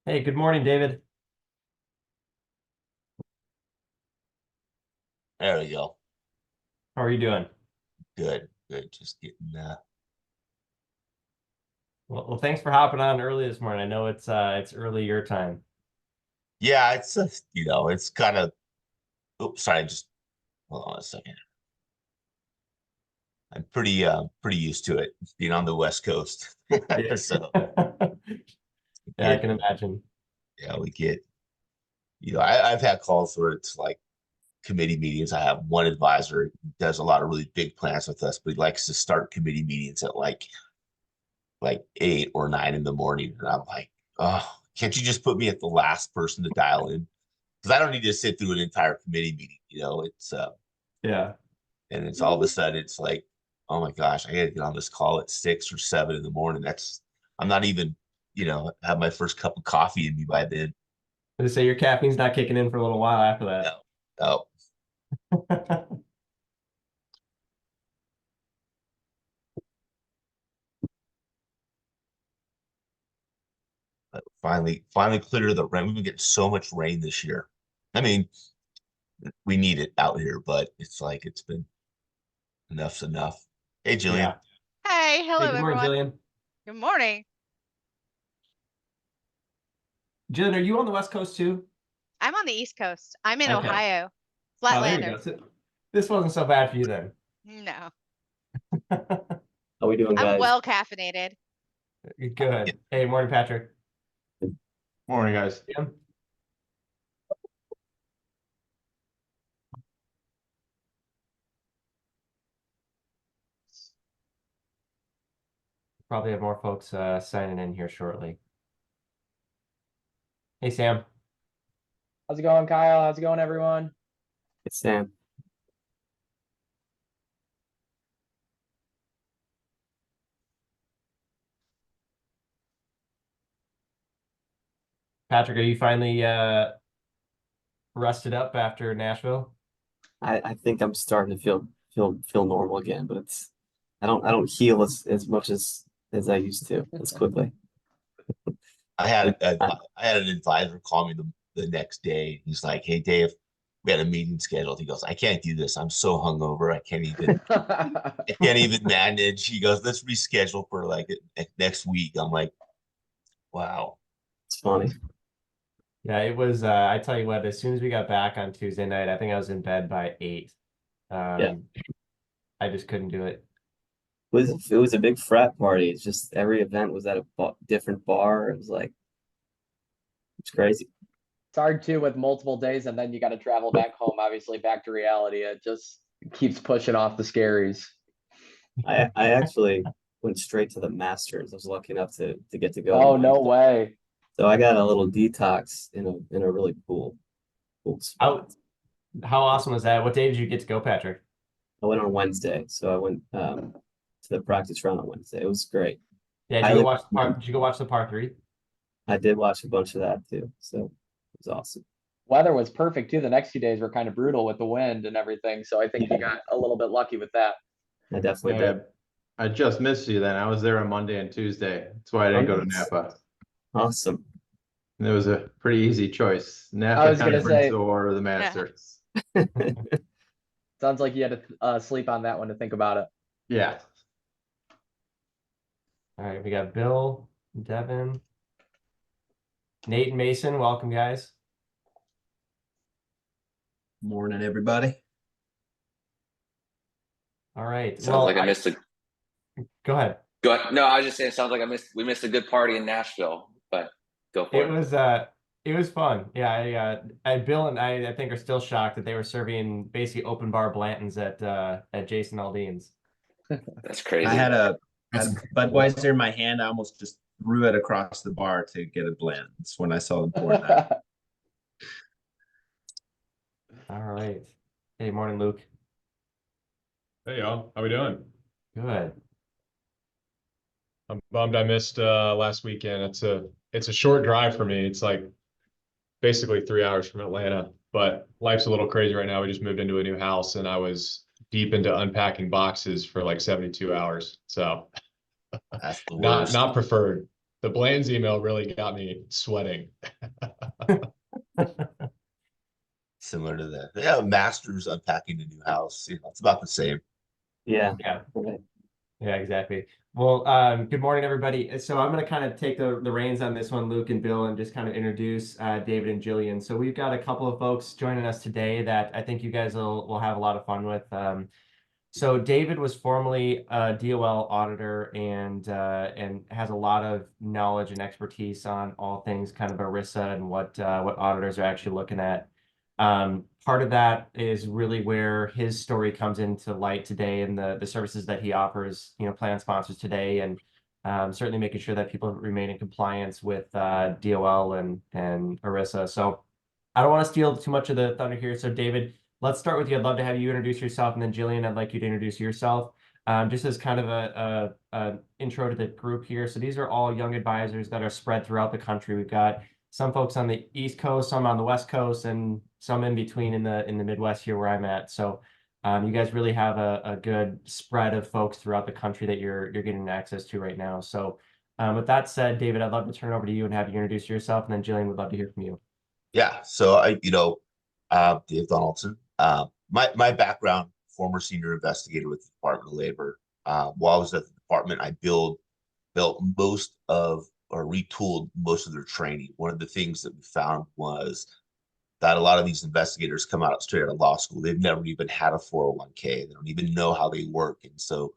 Hey, good morning, David. There we go. How are you doing? Good, good. Just getting Well, thanks for hopping on early this morning. I know it's early your time. yeah, it's it's kind of oops, sorry, just hold on a second. I'm pretty used to it being on the West Coast. Yeah. So Yeah, I get can imagine. we get I've had calls where it's like committee meetings. I have one advisor who does a lot of really big plans with us, but he likes to start committee meetings at like 8 or 9 in the morning. And I'm like, oh, can't you just put me at the last person to dial in? Because I don't need to sit through an entire committee meeting. It's Yeah. and it's all of a sudden it's like, oh my gosh, I gotta get on this call at 6 or 7 in the morning. I'm not even, have my first cup of coffee in me by then. They say your caffeine's not kicking in for a little while after No, that. no. But finally clear the rain. We've been getting so much rain this year. I mean, we need it out here, but it's like it's been enough's enough. Hey, Jillian. Yeah. Hey, Hey, hello good morning, everyone. Jillian. Good morning. Jillian, are you on the West Coast too? I'm on the East Coast. I'm in Okay. Ohio. Oh, there we Flatlander. go. This wasn't so bad for you then. No. How we doing, I'm guys? well caffeinated. Good. Hey, morning, Patrick. Morning, guys. Jim? Probably have more folks signing in here shortly. Hey, Sam. How's it going, Kyle? How's it going, everyone? It's Sam. Patrick, are you finally rested up after Nashville? I think I'm starting to feel normal again, but I don't heal as much as I used to as quickly. I had But a, I had an advisor call me the next day. He's like, "Hey, Dave, we had a meeting scheduled." He goes, "I can't do this. I'm so hungover. I can't even manage." He goes, "Let's reschedule for like next week." I'm like, "Wow." it's funny. Yeah, it was. I tell you what, as soon as we got back on Tuesday night, I think I was in bed by 8. Yeah, I just couldn't do it. it was a big frat party. It's just every event was at a different bar. It was like it's crazy. It's hard too with multiple days, and then you got to travel back home, obviously back to reality. It just keeps pushing off the scaries. I actually went straight to the Masters. I was lucky enough to get to go on Oh, no Wednesday. way. So I got a little detox in a really cool How spot. how awesome was that? What day did you get to go, Patrick? I went on Wednesday, so I went to the practice round on Wednesday. It was great. Yeah, Highly Did recommend. you go watch the par three? I did watch a bunch of that too, so it was awesome. Weather was perfect too. The next few days were kind of brutal with the wind and everything. So I think you Yeah, got a little bit lucky with that. I definitely Hey, did. I just missed you then. I was there on Monday and Tuesday. That's why I Oh, didn't go to nice. Napa. Awesome. And it was a pretty easy choice. I Napa was gonna Conference say, or the Masters. sounds like you had to sleep on that one to think about it. Yeah. All right, we got Bill, Devin, Nate, and Mason. Welcome, guys. Morning, everybody. All right. Sounds Well, like I missed a go ahead. go. No, I was just saying. Sounds like we missed a good party in Nashville. But go for it. It was fun. Yeah, Bill and I think are still shocked that they were serving basically open bar Blanton's at Jason Aldean's. That's I crazy. had a Budweiser in my hand. I almost just threw it across the bar to get a blend. That's when I saw them pour that. All right. Hey, morning, Luke. Hey y'all, how we doing? Good. I'm bummed I missed last weekend. It's a short drive for me. It's like basically 3 hours from Atlanta, but life's a little crazy right now. We just moved into a new house and I was deep into unpacking boxes for like 72 hours. So That's the not worst. not preferred. the Bland's email really got me sweating. Similar to that. Yeah, masters unpacking a new house. It's about the same. Yeah. Yeah. Right. Yeah, exactly. Well, good morning, everybody. So I'm going to kind of take the reins on this one, Luke and Bill, and just kind of introduce David and Jillian. So we've got a couple of folks joining us today that I think you guys will have a lot of fun with. So David was formerly a DOL auditor and has a lot of knowledge and expertise on all things kind of ERISA and what auditors are actually looking at. Part of that is really where his story comes into light today and the services that he offers, plan sponsors today, and certainly making sure that people remain in compliance with DOL and ERISA. So I don't want to steal too much of the thunder here. So David, let's start with you. I'd love to have you introduce yourself, and then Jillian, I'd like you to introduce yourself. Just as kind of a intro to the group here. So these are all young advisors that are spread throughout the country. We've got some folks on the East Coast, some on the West Coast, and some in between in the Midwest here where I'm at. So you guys really have a good spread of folks throughout the country that you're getting access to right now. So with that said, David, I'd love to turn it over to you and have you introduce yourself, and then Jillian would love to hear from you. Yeah. So Dave Donaldson. My background, former senior investigator with the Department of Labor. While I was at the department, I built most of or retooled most of their training. One of the things that we found was that a lot of these investigators come out straight out of law school. They've never even had a 401k. They don't even know how they work. And so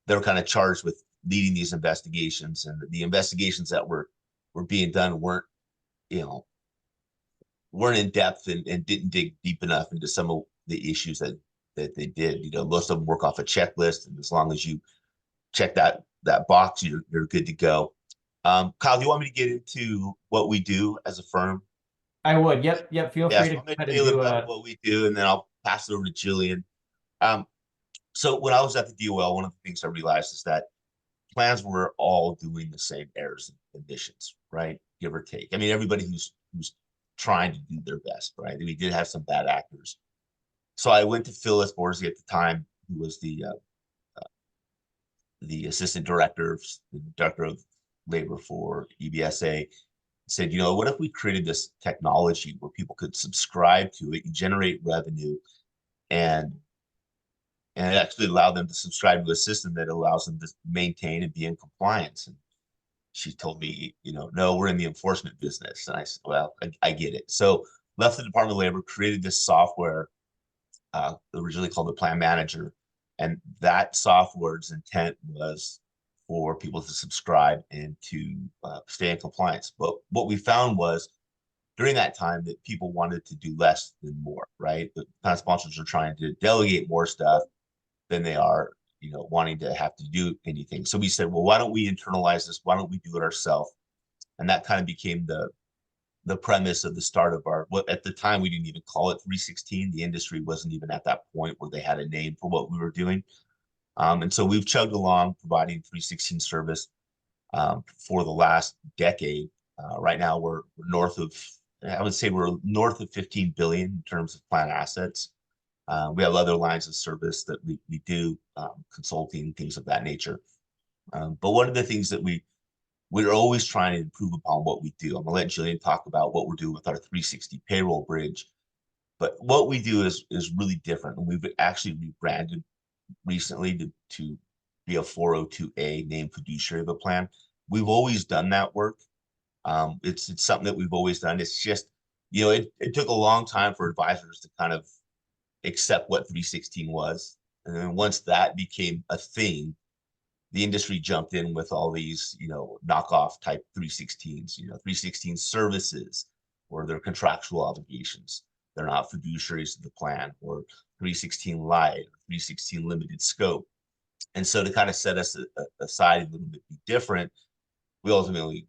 they're kind of charged with leading these investigations. And the investigations that were being done weren't in depth and didn't dig deep enough into some of the issues that they did. Most of them work off a checklist, and as long as you check that box, you're good to go. Kyle, do you want me to get into what we do as a firm? I would. Yep. Feel free to I'm go going to ahead tell and you a do little bit about what we do, and then I'll pass it over to Jillian. So when I was at the DOL, one of the things I realized is that plans were all doing the same errors and omissions, right? Give or take. I mean, everybody who's trying to do their best, right? We did have some bad actors. So I went to Phyllis Borsey at the time, who was the assistant director of labor for EBSA, said, what if we created this technology where people could subscribe to it, generate revenue, and it actually allow them to subscribe to a system that allows them to maintain and be in compliance. And she told me, no, we're in the enforcement business. And I said, well, I get it. So left the Department of Labor, created this software, originally called the Plan Manager. And that software's intent was for people to subscribe and to stay in compliance. But what we found was during that time that people wanted to do less than more, right? The plan sponsors are trying to delegate more stuff than they are, wanting to have to do anything. So we said, well, why don't we internalize this? Why don't we do it ourselves? And that kind of became the premise of the start of what at the time we didn't even call it 316. The industry wasn't even at that point where they had a name for what we were doing. And so we've chugged along providing 316 service for the last decade. Right now we're north of 15 billion in terms of plan assets. We have other lines of service that we do, consulting, things of that nature. But one of the things that we're always trying to improve upon what we do. I'm gonna let Jillian talk about what we're doing with our 360 payroll bridge. But what we do is really different. And we've actually rebranded recently to be a 402A named fiduciary of a plan. We've always done that work. It's something that we've always done. It's just, it took a long time for advisors to kind of accept what 316 was. And then once that became a thing, the industry jumped in with all these, knockoff type 316s, 316 services, or their contractual obligations. They're not fiduciaries of the plan, or 316 light, 316 limited scope. And so to kind of set us aside a little bit different, we ultimately,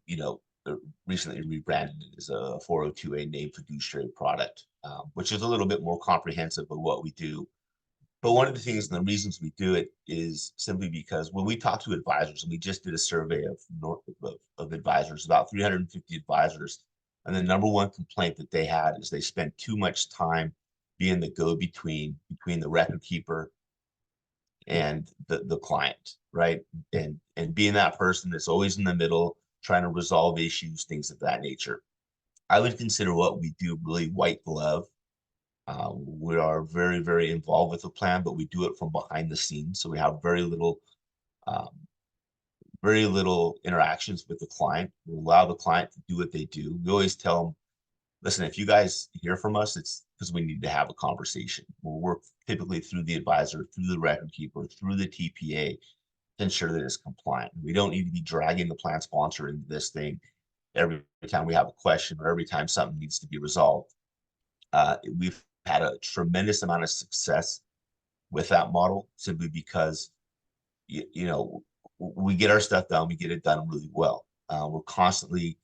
recently rebranded it as a 402A named fiduciary product, which is a little bit more comprehensive of what we do. But one of the things and the reasons we do it is simply because when we talk to advisors, and we just did a survey of advisors, about 350 advisors, and the number one complaint that they had is they spend too much time being the go-between between the record keeper and the client, right? And being that person that's always in the middle, trying to resolve issues, things of that nature. I would consider what we do really white glove. We are very, very involved with the plan, but we do it from behind the scenes. So we have um, very little interactions with the client. We allow the client to do what they do. We always tell them, listen, if you guys hear from us, it's because we need to have a conversation. We'll work typically through the advisor, through the record keeper, through the TPA to ensure that it's compliant. We don't need to be dragging the plan sponsor into this thing every time we have a question or every time something needs to be resolved. We've had a tremendous amount of success with that model simply because, you know, we get our stuff done, we get it done really well. We're constantly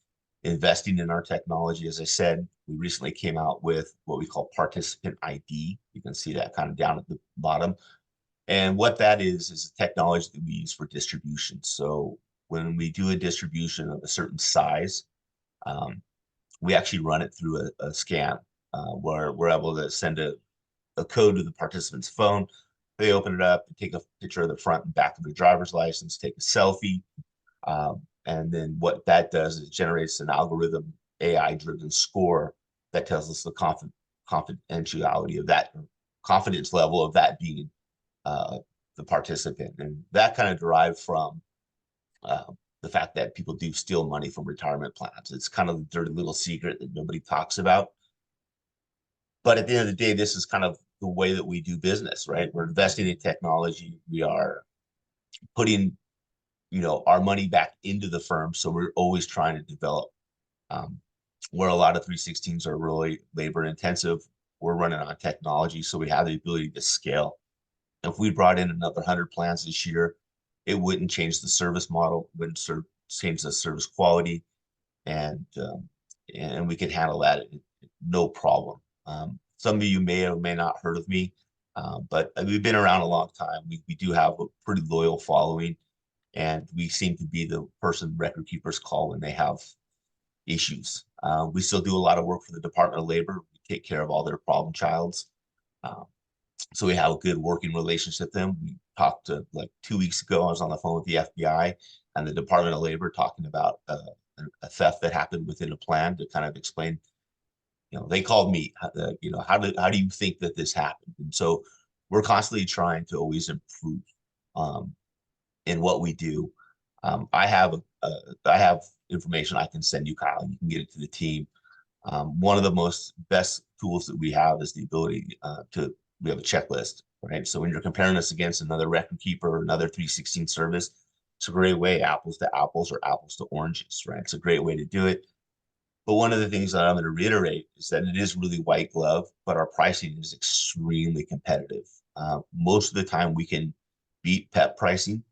investing in our technology. As I said, we recently came out with what we call participant ID. You can see that kind of down at the bottom. And what that is a technology that we use for distribution. So when we do a distribution of a certain size, we actually run it through a scan where we're able to send a code to the participant's phone. They open it up, take a picture of the front and back of the driver's license, take a selfie. And then what that does is it generates an algorithm, AI-driven score that tells us the confidentiality of that, confidence level of that being the participant. And that kind of derived from the fact that people do steal money from retirement plans. It's kind of the dirty little secret that nobody talks about. But at the end of the day, this is kind of the way that we do business, right? We're investing in technology. We are putting, our money back into the firm. So we're always trying to develop. Where a lot of 316s are really labor intensive, we're running on technology. So we have the ability to scale. If we brought in another 100 plans this year, it wouldn't change the service model, wouldn't change the service quality, and we could handle that no problem. Some of you may or may not heard of me, but we've been around a long time. We do have a pretty loyal following, and we seem to be the person record keepers call when they have issues. We still do a lot of work for the Department of Labor. We take care of all their problem childs. So we have a good working relationship with them. We talked to, like 2 weeks ago, I was on the phone with the FBI and the Department of Labor talking about a theft that happened within a plan to kind of explain, they called me, how do you think that this happened? And so we're constantly trying to always improve in what we do. I have information I can send you, Kyle. You can get it to the team. One of the best tools that we have is the ability we have a checklist, right? So when you're comparing us against another record keeper or another 316 service, it's a great way, apples to apples or apples to oranges, right? It's a great way to do it. But one of the things that I'm going to reiterate is that it is really white glove, but our pricing is extremely competitive. Most of the time we can beat PEP pricing,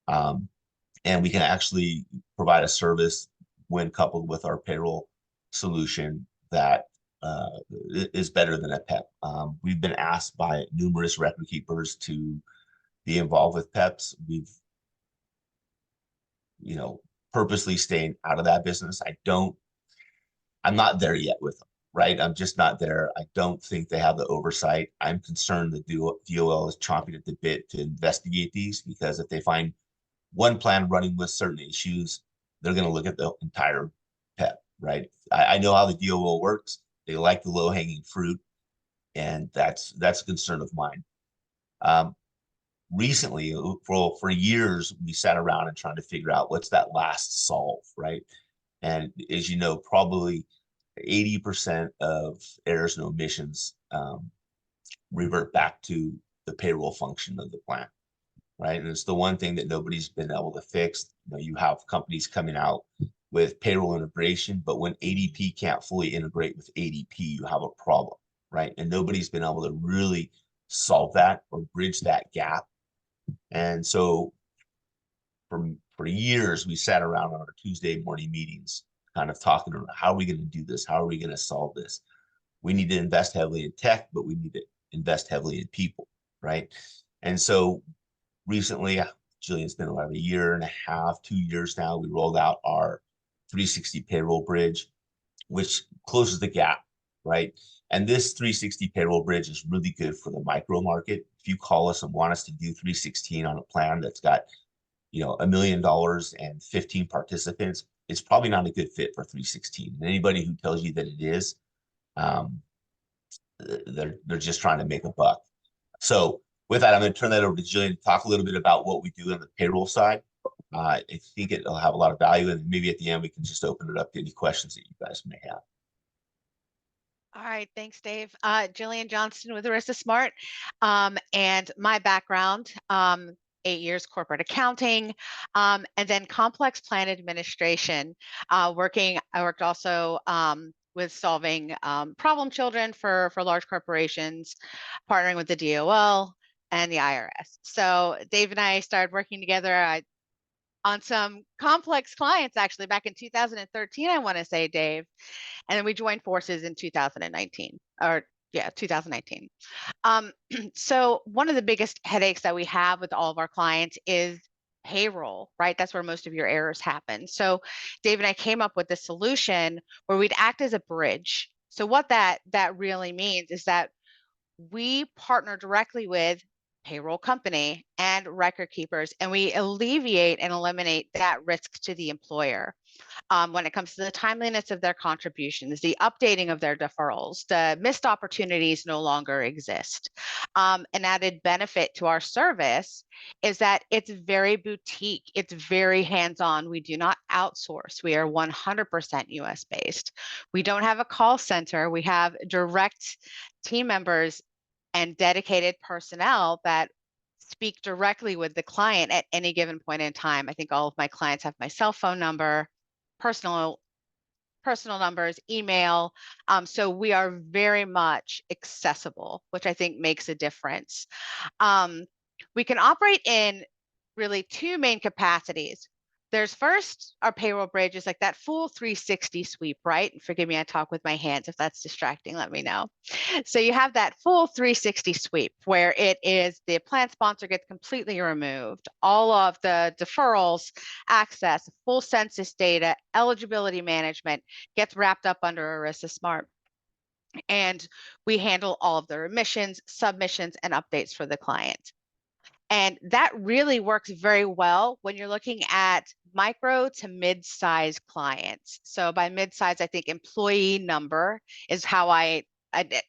and we can actually provide a service when coupled with our payroll solution that is better than a PEP. We've been asked by numerous record keepers to be involved with PEPs. We've, purposely staying out of that business. I'm not there yet with them, right? I'm just not there. I don't think they have the oversight. I'm concerned that DOL is chomping at the bit to investigate these, because if they find one plan running with certain issues, they're going to look at the entire PEP, right? I know how the DOL works. They like the low-hanging fruit, and that's a concern of mine. Recently, for years, we sat around and trying to figure out what's that last solve, right? And as you know, probably 80% of errors and omissions revert back to the payroll function of the plan, right? And it's the one thing that nobody's been able to fix. You have companies coming out with payroll integration, but when ADP can't fully integrate with ADP, you have a problem, right? And nobody's been able to really solve that or bridge that gap. And so for years, we sat around on our Tuesday morning meetings, kind of talking about how are we going to do this? How are we going to solve this? We need to invest heavily in tech, but we need to invest heavily in people, right? And so recently, Jillian's been about a year and a half, 2 years now, we rolled out our 360 payroll bridge, which closes the gap, right? And this 360 payroll bridge is really good for the micro market. If you call us and want us to do 316 on a plan that's got, $1 million and 15 participants, it's probably not a good fit for 316. And anybody who tells you that it is, they're just trying to make a buck. So with that, I'm going to turn that over to Jillian to talk a little bit about what we do on the payroll side. I think it'll have a lot of value, and maybe at the end we can just open it up to any questions that you guys may have. All right, thanks, Dave. Jillian Johnston with Arista Smart, and my background, 8 years corporate accounting, and then complex plan administration. I worked also with solving problem children for large corporations, partnering with the DOL and the IRS. So Dave and I started working together on some complex clients actually back in 2013, I want to say, Dave. And then we joined forces in 2019, or yeah, 2019. So one of the biggest headaches that we have with all of our clients is payroll, right? That's where most of your errors happen. So Dave and I came up with a solution where we'd act as a bridge. So what that really means is that we partner directly with payroll company and record keepers, and we alleviate and eliminate that risk to the employer. When it comes to the timeliness of their contributions, the updating of their deferrals, the missed opportunities no longer exist. An added benefit to our service is that it's very boutique, it's very hands-on. We do not outsource. We are 100% US based. We don't have a call center. We have direct team members and dedicated personnel that speak directly with the client at any given point in time. I think all of my clients have my cell phone number, personal numbers, email. So we are very much accessible, which I think makes a difference. We can operate in really two main capacities. There's first our payroll bridge is like that full 360 sweep, right? And forgive me, I talk with my hands. If that's distracting, let me know. So you have that full 360 sweep where it is the plan sponsor gets completely removed. All of the deferrals, access, full census data, eligibility management gets wrapped up under Arista Smart. And we handle all of the remissions, submissions, and updates for the client. And that really works very well when you're looking at micro to mid-size clients. So by mid-size, I think employee number is how I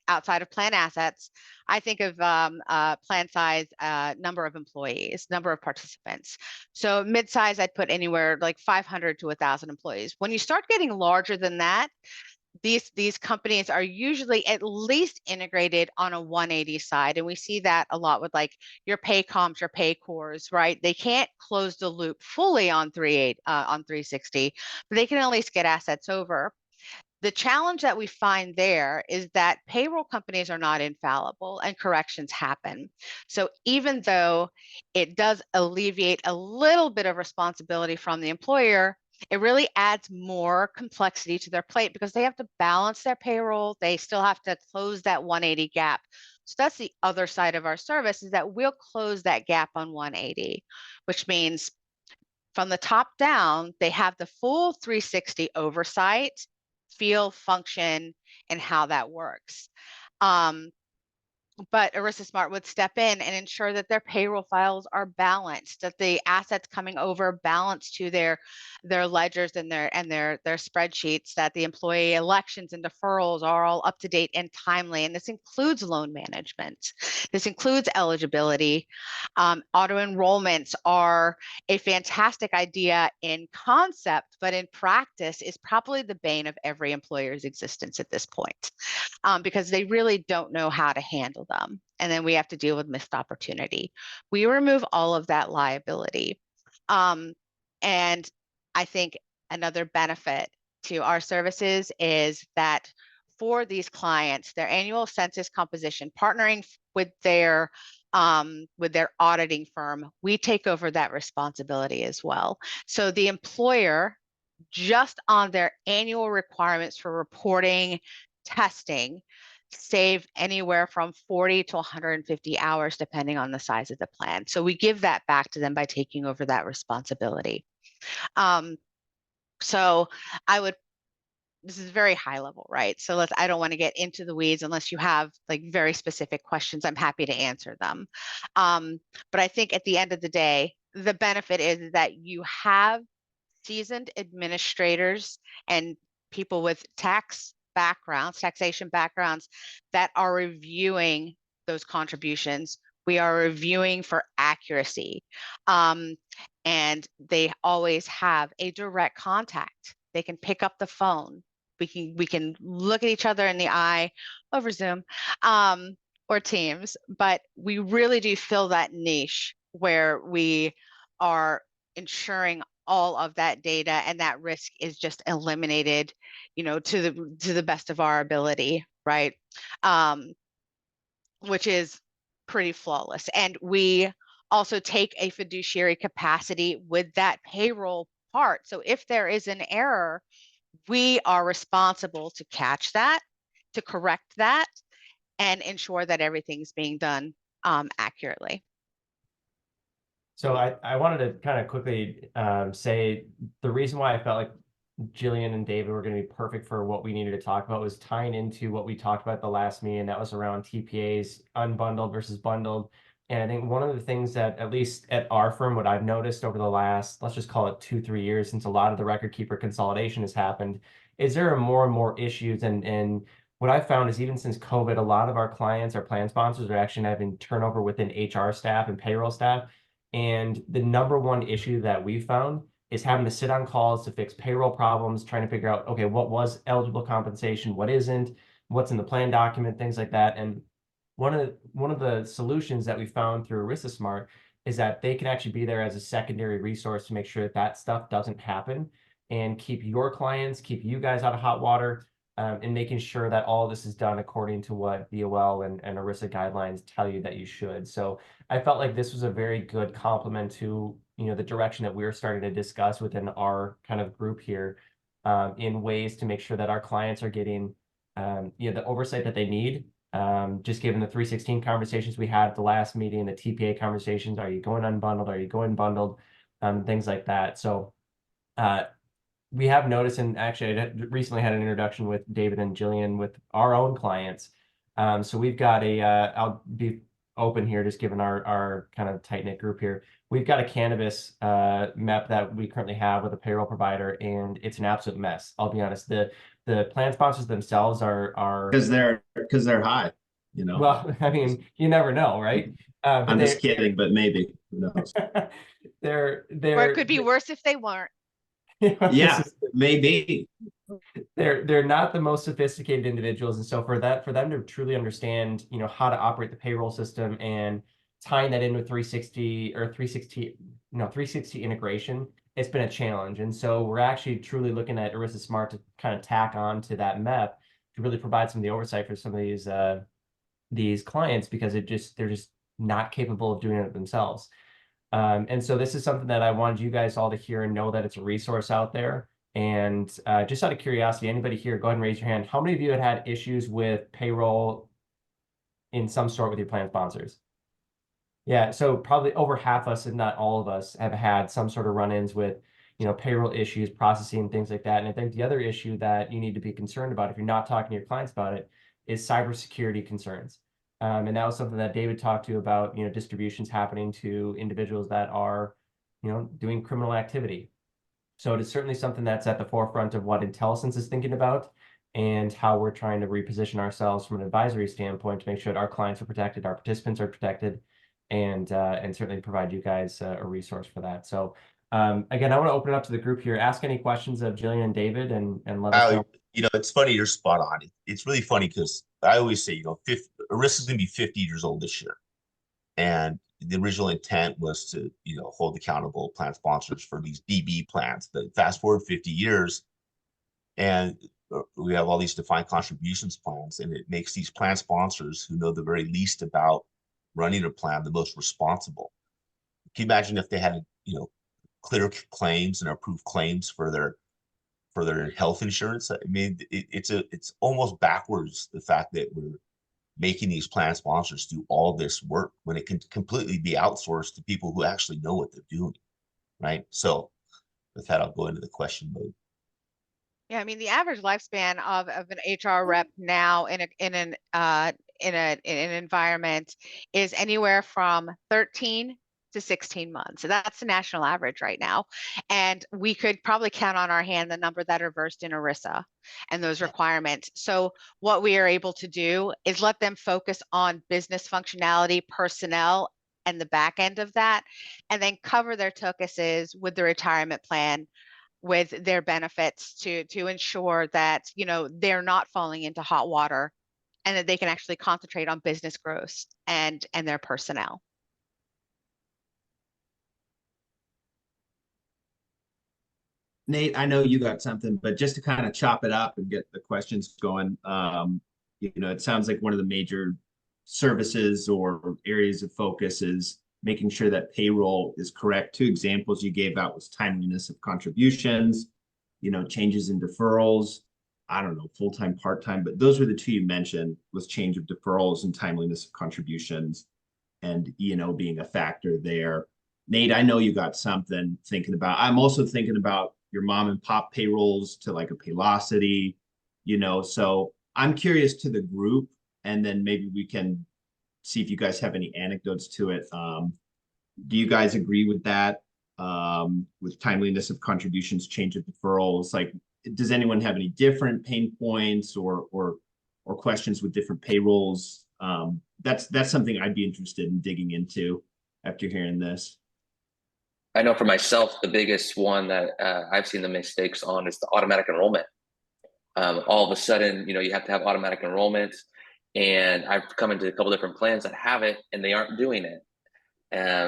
outside of plan assets, I think of plan size, number of employees, number of participants. So mid-size, I'd put anywhere like 500 to 1,000 employees. When you start getting larger than that, these companies are usually at least integrated on a 180 side. And we see that a lot with like your Paycoms, your Paycors, right? They can't close the loop fully on 360, but they can at least get assets over. The challenge that we find there is that payroll companies are not infallible and corrections happen. So even though it does alleviate a little bit of responsibility from the employer, it really adds more complexity to their plate because they have to balance their payroll. They still have to close that 180 gap. So that's the other side of our service, is that we'll close that gap on 180, which means from the top down, they have the full 360 oversight, feel, function, and how that works. But Arista Smart would step in and ensure that their payroll files are balanced, that the assets coming over balance to their ledgers and their spreadsheets, that the employee elections and deferrals are all up to date and timely. And this includes loan management. This includes eligibility. Auto enrollments are a fantastic idea in concept, but in practice is probably the bane of every employer's existence at this point, because they really don't know how to handle them. And then we have to deal with missed opportunity. We remove all of that liability. And I think another benefit to our services is that for these clients, their annual census composition, partnering with their auditing firm, we take over that responsibility as well. So the employer, just on their annual requirements for reporting, testing, save anywhere from 40 to 150 hours, depending on the size of the plan. So we give that back to them by taking over that responsibility. So this is very high level, right? So I don't want to get into the weeds unless you have like very specific questions. I'm happy to answer them. But I think at the end of the day, the benefit is that you have seasoned administrators and people with taxation backgrounds that are reviewing those contributions. We are reviewing for accuracy. And they always have a direct contact. They can pick up the phone. We can look at each other in the eye over Zoom or Teams, but we really do fill that niche where we are ensuring all of that data and that risk is just eliminated, to the best of our ability, right? Which is pretty flawless. And we also take a fiduciary capacity with that payroll part. So if there is an error, we are responsible to catch that, to correct that, and ensure that everything's being done accurately. So I wanted to kind of quickly say the reason why I felt like Jillian and David were going to be perfect for what we needed to talk about was tying into what we talked about at the last meeting. That was around TPAs, unbundled versus bundled. And I think one of the things that, at least at our firm, what I've noticed over the last, let's just call it 2-3 years, since a lot of the record keeper consolidation has happened, is there are more and more issues. And what I found is even since COVID, a lot of our clients, our plan sponsors, are actually having turnover within HR staff and payroll staff. And the number one issue that we found is having to sit on calls to fix payroll problems, trying to figure out, okay, what was eligible compensation, what isn't, what's in the plan document, things like that. And one of the solutions that we found through ERISA Smart is that they can actually be there as a secondary resource to make sure that that stuff doesn't happen and keep your clients, keep you guys out of hot water, and making sure that all this is done according to what DOL and ERISA guidelines tell you that you should. So I felt like this was a very good complement to, the direction that we're starting to discuss within our kind of group here, in ways to make sure that our clients are getting, the oversight that they need. Just given the 316 conversations we had at the last meeting, the TPA conversations, are you going unbundled? Are you going bundled? Things like that. So we have noticed, and actually I recently had an introduction with David and Jillian with our own clients. So we've got I'll be open here, just given our kind of tight-knit group here. We've got a cannabis MEP that we currently have with a payroll provider, and it's an absolute mess. I'll be honest. The plan sponsors themselves are Because they're high, well, I mean, you never know, right? But I'm just kidding, but maybe. Who knows? They're Or it could be worse if they weren't. Yeah, maybe. They're not the most sophisticated individuals, and so for them to truly understand, how to operate the payroll system and tying that in with 360 integration, it's been a challenge. And so we're actually truly looking at ERISA Smart to kind of tack on to that MEP to really provide some of the oversight for some of these clients, because they're just not capable of doing it themselves. And so this is something that I wanted you guys all to hear and know that it's a resource out there. And just out of curiosity, anybody here, go ahead and raise your hand. How many of you had issues with payroll in some sort with your plan sponsors? Yeah, so probably over half us, if not all of us, have had some sort of run-ins with, payroll issues, processing, things like that. And I think the other issue that you need to be concerned about, if you're not talking to your clients about it, is cybersecurity concerns. And that was something that David talked to about, distributions happening to individuals that are, doing criminal activity. So it is certainly something that's at the forefront of what IntelliSense is thinking about and how we're trying to reposition ourselves from an advisory standpoint to make sure that our clients are protected, our participants are protected, and certainly provide you guys a resource for that. So again, I want to open it up to the group here. Ask any questions of Jillian and David, and let us know. It's funny, you're spot on. It's really funny because I always say, ERISA's going to be 50 years old this year. And the original intent was to, hold accountable plan sponsors for these DB plans. But fast forward 50 years, and we have all these defined contributions plans, and it makes these plan sponsors who know the very least about running a plan the most responsible. Can you imagine if they had, clear claims and approved claims for their health insurance? I mean, it's almost backwards, the fact that we're making these plan sponsors do all this work when it can completely be outsourced to people who actually know what they're doing, right? So with that, I'll go into the question mode. Yeah, I mean, the average lifespan of an HR rep now in an environment is anywhere from 13 to 16 months. So that's the national average right now. And we could probably count on our hand the number that are versed in ERISA and those requirements. So what we are able to do is let them focus on business functionality, personnel, and the back end of that, and then cover their tokuses with the retirement plan, with their benefits to ensure that, you know, they're not falling into hot water, and that they can actually concentrate on business growth and their personnel. Nate, I know you got something, but just to kind of chop it up and get the questions going, you know, it sounds like one of the major services or areas of focus is making sure that payroll is correct. Two examples you gave out was timeliness of contributions, you know, changes in deferrals. I don't know, full-time, part-time, but those were the two you mentioned, was change of deferrals and timeliness of contributions, and E&O being a factor there. Nate, I know you got something thinking about. I'm also thinking about your mom and pop payrolls to like a Paylocity, you know, so I'm curious to the group, and then maybe we can see if you guys have any anecdotes to it. Do you guys agree with that? With timeliness of contributions, change of deferrals, like, does anyone have any different pain points or questions with different payrolls? That's something I'd be interested in digging into after hearing this. I know for myself, the biggest one that I've seen the mistakes on is the automatic enrollment. All of a sudden, you know, you have to have automatic enrollment, and I've come into a couple different plans that have it and they aren't doing it.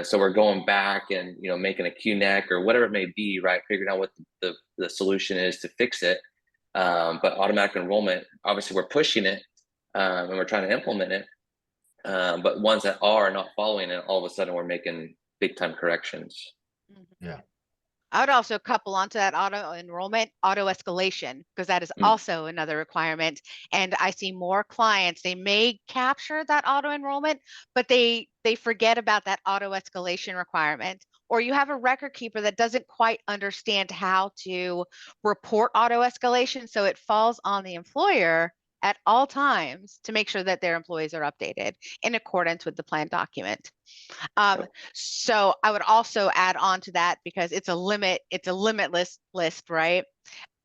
So we're going back and, you know, making a QNEC or whatever it may be, right? Figuring out what the solution is to fix it. But automatic enrollment, obviously we're pushing it and we're trying to implement it. But ones that are not following it, all of a sudden we're making big time corrections. Yeah. I would also couple onto that auto enrollment, auto escalation, because that is also another requirement. And I see more clients, they may capture that auto enrollment, but they forget about that auto escalation requirement. Or you have a record keeper that doesn't quite understand how to report auto escalation. So it falls on the employer at all times to make sure that their employees are updated in accordance with the plan document. So I would also add on to that, because it's a limitless list, right?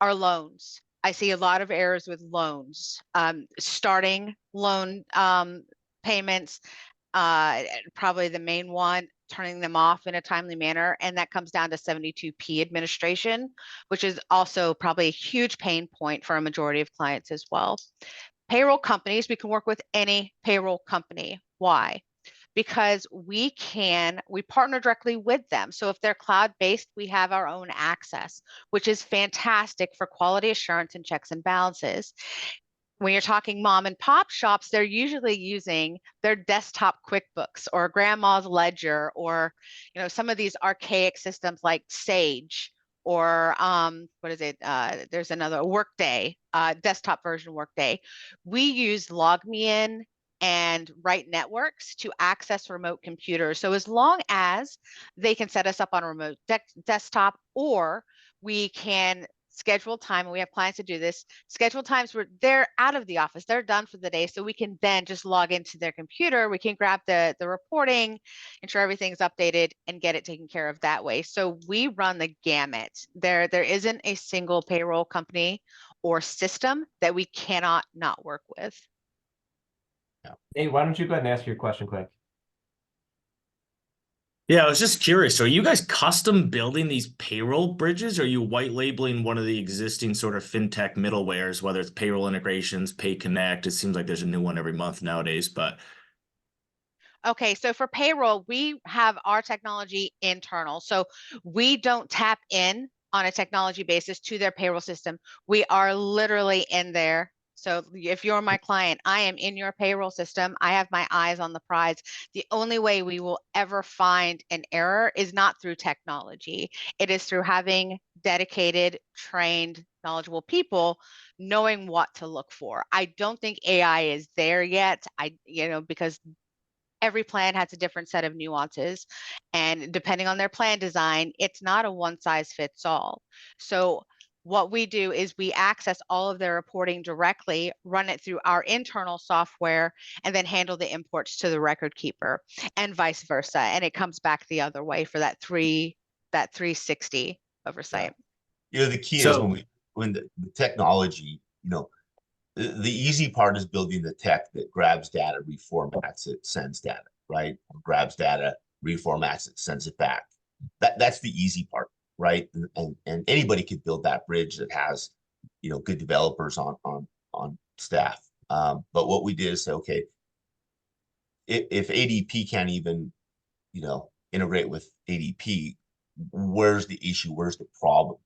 Our loans. I see a lot of errors with loans, starting loan payments, probably the main one, turning them off in a timely manner. And that comes down to 72P administration, which is also probably a huge pain point for a majority of clients as well. Payroll companies, we can work with any payroll company. Why? Because we partner directly with them. So if they're cloud-based, we have our own access, which is fantastic for quality assurance and checks and balances. When you're talking mom and pop shops, they're usually using their desktop QuickBooks or grandma's ledger, or, you know, some of these archaic systems like Sage, or what is it? There's another Workday, desktop version Workday. We use LogMeIn and Right Networks to access remote computers. So as long as they can set us up on a remote desktop, or we can schedule time, and we have clients to do this, schedule times where they're out of the office, they're done for the day, so we can then just log into their computer, we can grab the reporting, ensure everything's updated, and get it taken care of that way. So we run the gamut. There isn't a single payroll company or system that we cannot not work with. Hey, why don't you go ahead and ask your question quick? Yeah, I was just curious. So are you guys custom building these payroll bridges? Or are you white labeling one of the existing sort of fintech middlewares, whether it's payroll integrations, Pay Connect? It seems like there's a new one every month nowadays, but. Okay, so for payroll, we have our technology internal. So we don't tap in on a technology basis to their payroll system. We are literally in there. So if you're my client, I am in your payroll system. I have my eyes on the prize. The only way we will ever find an error is not through technology. It is through having dedicated, trained, knowledgeable people knowing what to look for. I don't think AI is there yet. Because every plan has a different set of nuances, and depending on their plan design, it's not a one size fits all. So what we do is we access all of their reporting directly, run it through our internal software, and then handle the imports to the record keeper, and vice versa. And it comes back the other way for that 360 oversight. You know, the key is So- when the technology, you know, the easy part is building the tech that grabs data, reformats it, sends data, right? Or grabs data, reformats it, sends it back. That's the easy part, right? And anybody could build that bridge that has, you know, good developers on staff. But what we did is say, okay, if ADP can't even, you know, integrate with ADP, where's the issue? Where's the problem?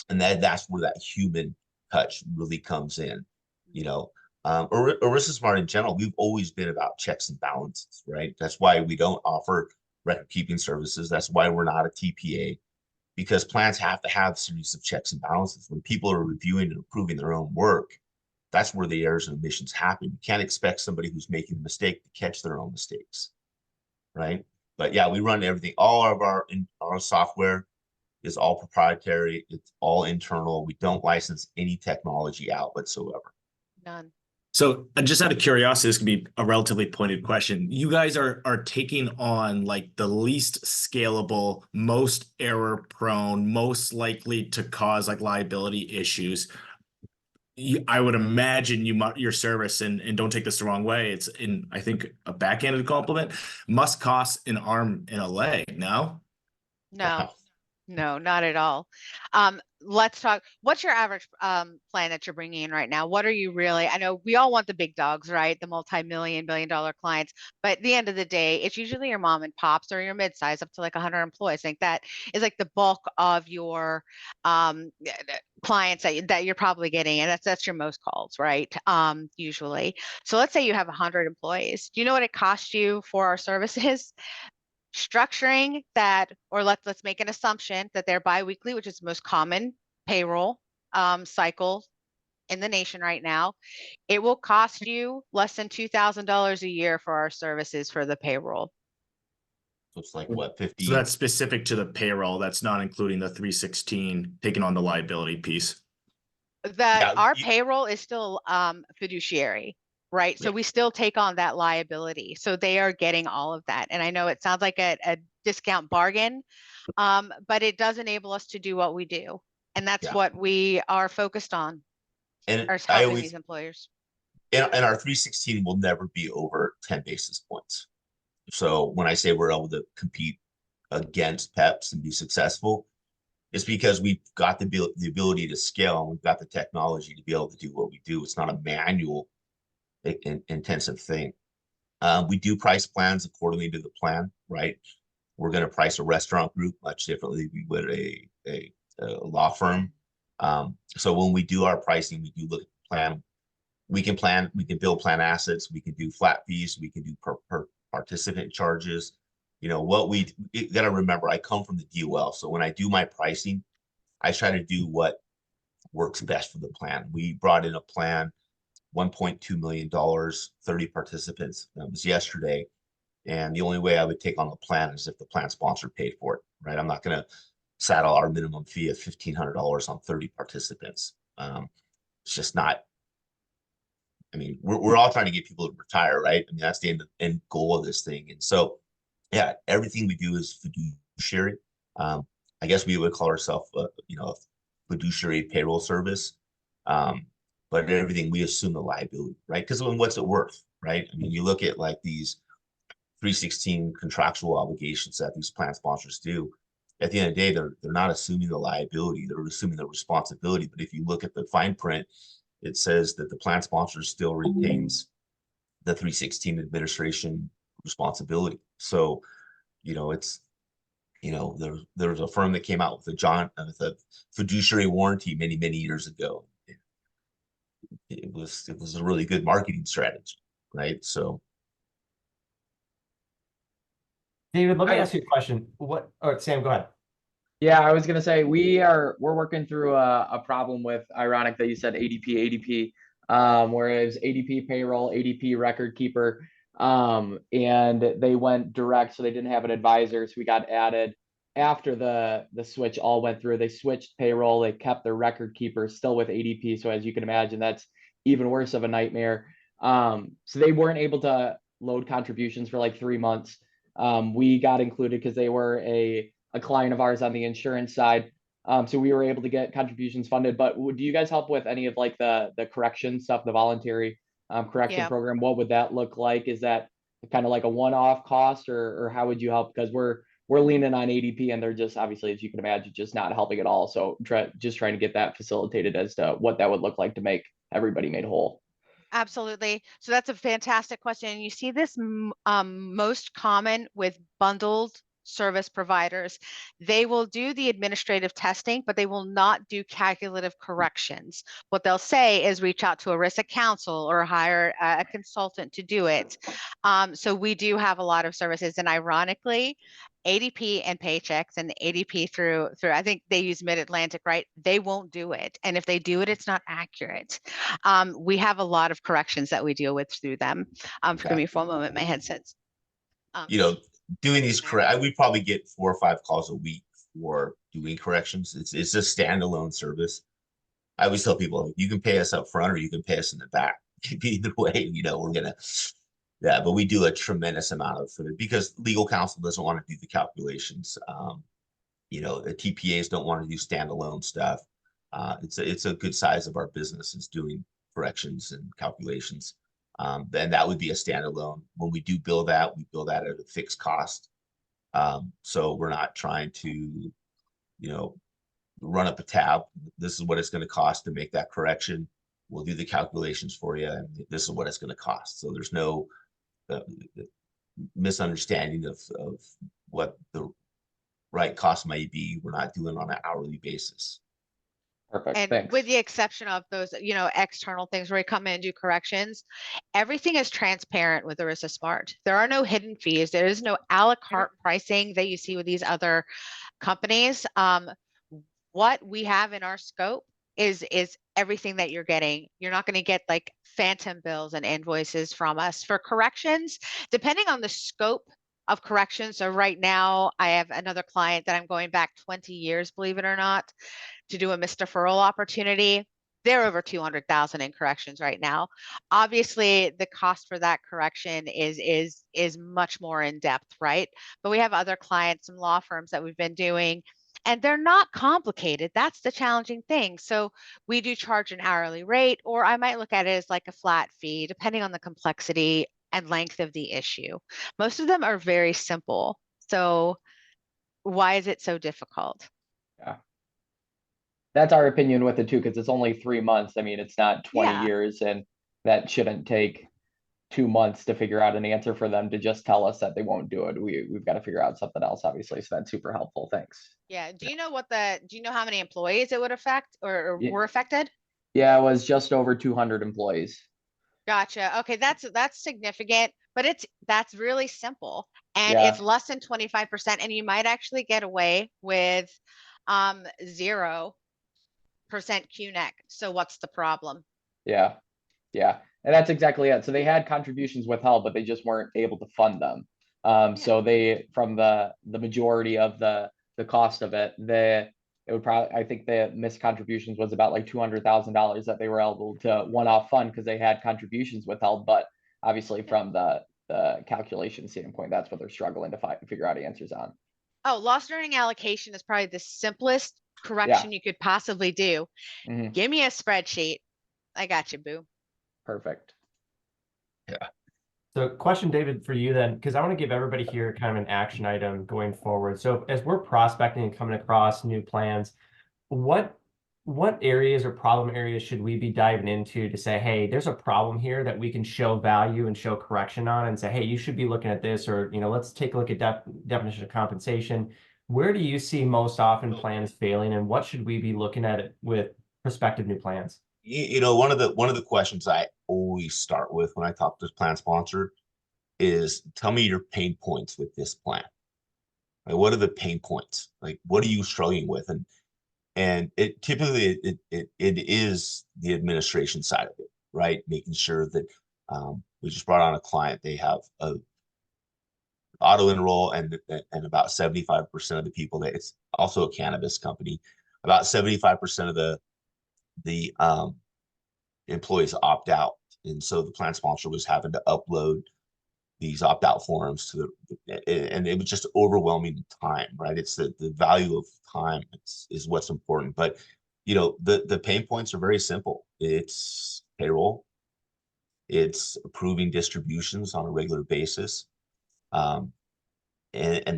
And that's where that human touch really comes in. You know, Arista Smart in general, we've always been about checks and balances, right? That's why we don't offer record keeping services. That's why we're not a TPA, because plans have to have a series of checks and balances. When people are reviewing and approving their own work, that's where the errors and omissions happen. You can't expect somebody who's making a mistake to catch their own mistakes, right? But yeah, we run everything. All of our software is all proprietary. It's all internal. We don't license any technology out whatsoever. None. So just out of curiosity, this could be a relatively pointed question. You guys are taking on like the least scalable, most error prone, most likely to cause like liability issues. I would imagine your service, and don't take this the wrong way, it's in, I think, a backhanded compliment, must cost an arm and a leg, no? No. Wow. No, not at all. Let's talk. What's your average plan that you're bringing in right now? What are you really? I know we all want the big dogs, right? The multi-million, billion-dollar clients. But at the end of the day, it's usually your mom and pops or your mid-size up to like 100 employees. I think that is like the bulk of your clients that you're probably getting, and that's your most calls, right? Usually. So let's say you have 100 employees. Do you know what it costs you for our services? Structuring that, or let's make an assumption that they're biweekly, which is the most common payroll cycle in the nation right now. It will cost you less than $2,000 a year for our services for the payroll. So it's like what, 50? So that's specific to the payroll. That's not including the 316 taking on the liability piece. That Yeah, our payroll is still fiduciary, right? So Yeah. we still take on that liability. So they are getting all of that. And I know it sounds like a discount bargain, but it does enable us to do what we do. And that's Yeah. what we are focused on, And are I helping always, these employers. and our 316 will never be over 10 basis points. So when I say we're able to compete against PEPs and be successful, it's because we've got the ability to scale, and we've got the technology to be able to do what we do. It's not a manual intensive thing. We do price plans accordingly to the plan, right? We're going to price a restaurant group much differently we would a law firm. So when we do our pricing, we do look at the plan. We can build plan assets. We can do flat fees. We can do per participant charges. You know, you got to remember, I come from the DOL. So when I do my pricing, I try to do what works best for the plan. We brought in a plan, $1.2 million, 30 participants. That was yesterday. And the only way I would take on the plan is if the plan sponsor paid for it, right? I'm not going to saddle our minimum fee of $1,500 on 30 participants. It's just not. I mean, we're all trying to get people to retire, right? I mean, that's the end goal of this thing. And so, yeah, everything we do is fiduciary. I guess we would call ourselves, you know, a fiduciary payroll service. But everything we assume the liability, right? Because what's it worth, right? I mean, you look at like these 316 contractual obligations that these plan sponsors do. At the end of the day, they're not assuming the liability; they're assuming the responsibility. But if you look at the fine print, it says that the plan sponsor still retains the 316 administration responsibility. So, you know, it's, you know, there's a firm that came out with a fiduciary warranty many years ago. It was a really good marketing strategy, right? So, David, let me ask you a question. Sam, go ahead. Yeah, I was gonna say we're working through a problem with, ironic that you said ADP, where it was ADP payroll, ADP record keeper, and they went direct, so they didn't have an advisor, so we got added. after the switch all went through, they switched payroll, they kept their record keeper still with ADP. So as you can imagine, that's even worse of a nightmare. So they weren't able to load contributions for like 3 months. We got included because they were a client of ours on the insurance side. So we were able to get contributions funded. But do you guys help with any of like the correction stuff, the voluntary correction Yeah. program? What would that look like? Is that kind of like a one-off cost, or how would you help? Because we're leaning on ADP, and they're just, obviously, as you can imagine, just not helping at all. So just trying to get that facilitated as to what that would look like to make everybody made whole. Absolutely. So that's a fantastic question. And you see this most common with bundled service providers. They will do the administrative testing, but they will not do calculative corrections. What they'll say is reach out to ERISA counsel or hire a consultant to do it. So we do have a lot of services, and ironically, ADP and Paychex and ADP through I think they use Mid-Atlantic, right? They won't do it. And if they do it, it's not accurate. We have a lot of corrections that we deal with through them. Forgive me for a moment, my headset's. You know, doing these correct, we probably get 4 or 5 calls a week for doing corrections. It's a standalone service. I always tell people, you can pay us up front or you can pay us in the back. Either way, you know, we're gonna, yeah, but we do a tremendous amount of it because legal counsel doesn't want to do the calculations. You know, the TPAs don't want to do standalone stuff. It's a good size of our business is doing corrections and calculations. Then that would be a standalone. When we do bill that, we bill that at a fixed cost. So we're not trying to, you know, run up a tab. This is what it's going to cost to make that correction. We'll do the calculations for you, and this is what it's going to cost. So there's no misunderstanding of what the right cost might be. We're not doing on an hourly basis. Perfect. And Thanks. with the exception of those, external things where we come in and do corrections, everything is transparent with ERISA Smart. There are no hidden fees. There is no a la carte pricing that you see with these other companies. What we have in our scope is everything that you're getting. You're not going to get like phantom bills and invoices from us for corrections, depending on the scope of corrections. So right now I have another client that I'm going back 20 years, believe it or not, to do a misdeferral opportunity. They're over 200,000 in corrections right now. Obviously, the cost for that correction is much more in depth, right? But we have other clients, some law firms that we've been doing, and they're not complicated. That's the challenging thing. So we do charge an hourly rate, or I might look at it as like a flat fee, depending on the complexity and length of the issue. Most of them are very simple. So why is it so difficult? Yeah. That's our opinion with it too, because it's only 3 months. I mean, it's not 20 Yeah. years, and that shouldn't take 2 months to figure out an answer for them to just tell us that they won't do it. We've got to figure out something else, obviously. So that's super helpful. Thanks. Yeah. Do you know how many employees it would affect or Yeah. were affected? Yeah, it was just over 200 employees. Gotcha. Okay, that's significant, but that's really simple, and Yeah. it's less than 25%, and you might actually get away with 0% QNEC. So what's the problem? Yeah. Yeah. And that's exactly it. So they had contributions withheld, but they just weren't able to fund them. So they, from the majority of the cost of it, it would probably, I think the missed contributions was about like $200,000 that they were able to one-off fund because they had contributions withheld. But obviously from the calculation standpoint, that's what they're struggling to figure out answers on. Oh, lost earning allocation is probably the simplest correction you could possibly do. Mhm. Give me a spreadsheet. I got you, boo. Perfect. Yeah. So question, David, for you then, because I want to give everybody here kind of an action item going forward. So as we're prospecting and coming across new plans, what areas or problem areas should we be diving into to say, hey, there's a problem here that we can show value and show correction on and say, hey, you should be looking at this, or, let's take a look at definition of compensation. Where do you see most often plans failing, and what should we be looking at with prospective new plans? One of the questions I always start with when I talk to this plan sponsor is, tell me your pain points with this plan. Like, what are the pain points? Like, what are you struggling with? And it typically it is the administration side of it, right? Making sure that we just brought on a client, they have auto enroll, and about 75% of the people that it's also a cannabis company. About 75% of the employees opt out, and so the plan sponsor was having to upload these opt-out forms to and it was just overwhelming time, right? It's the value of time is what's important. But you know, the pain points are very simple. It's payroll, it's approving distributions on a regular basis, and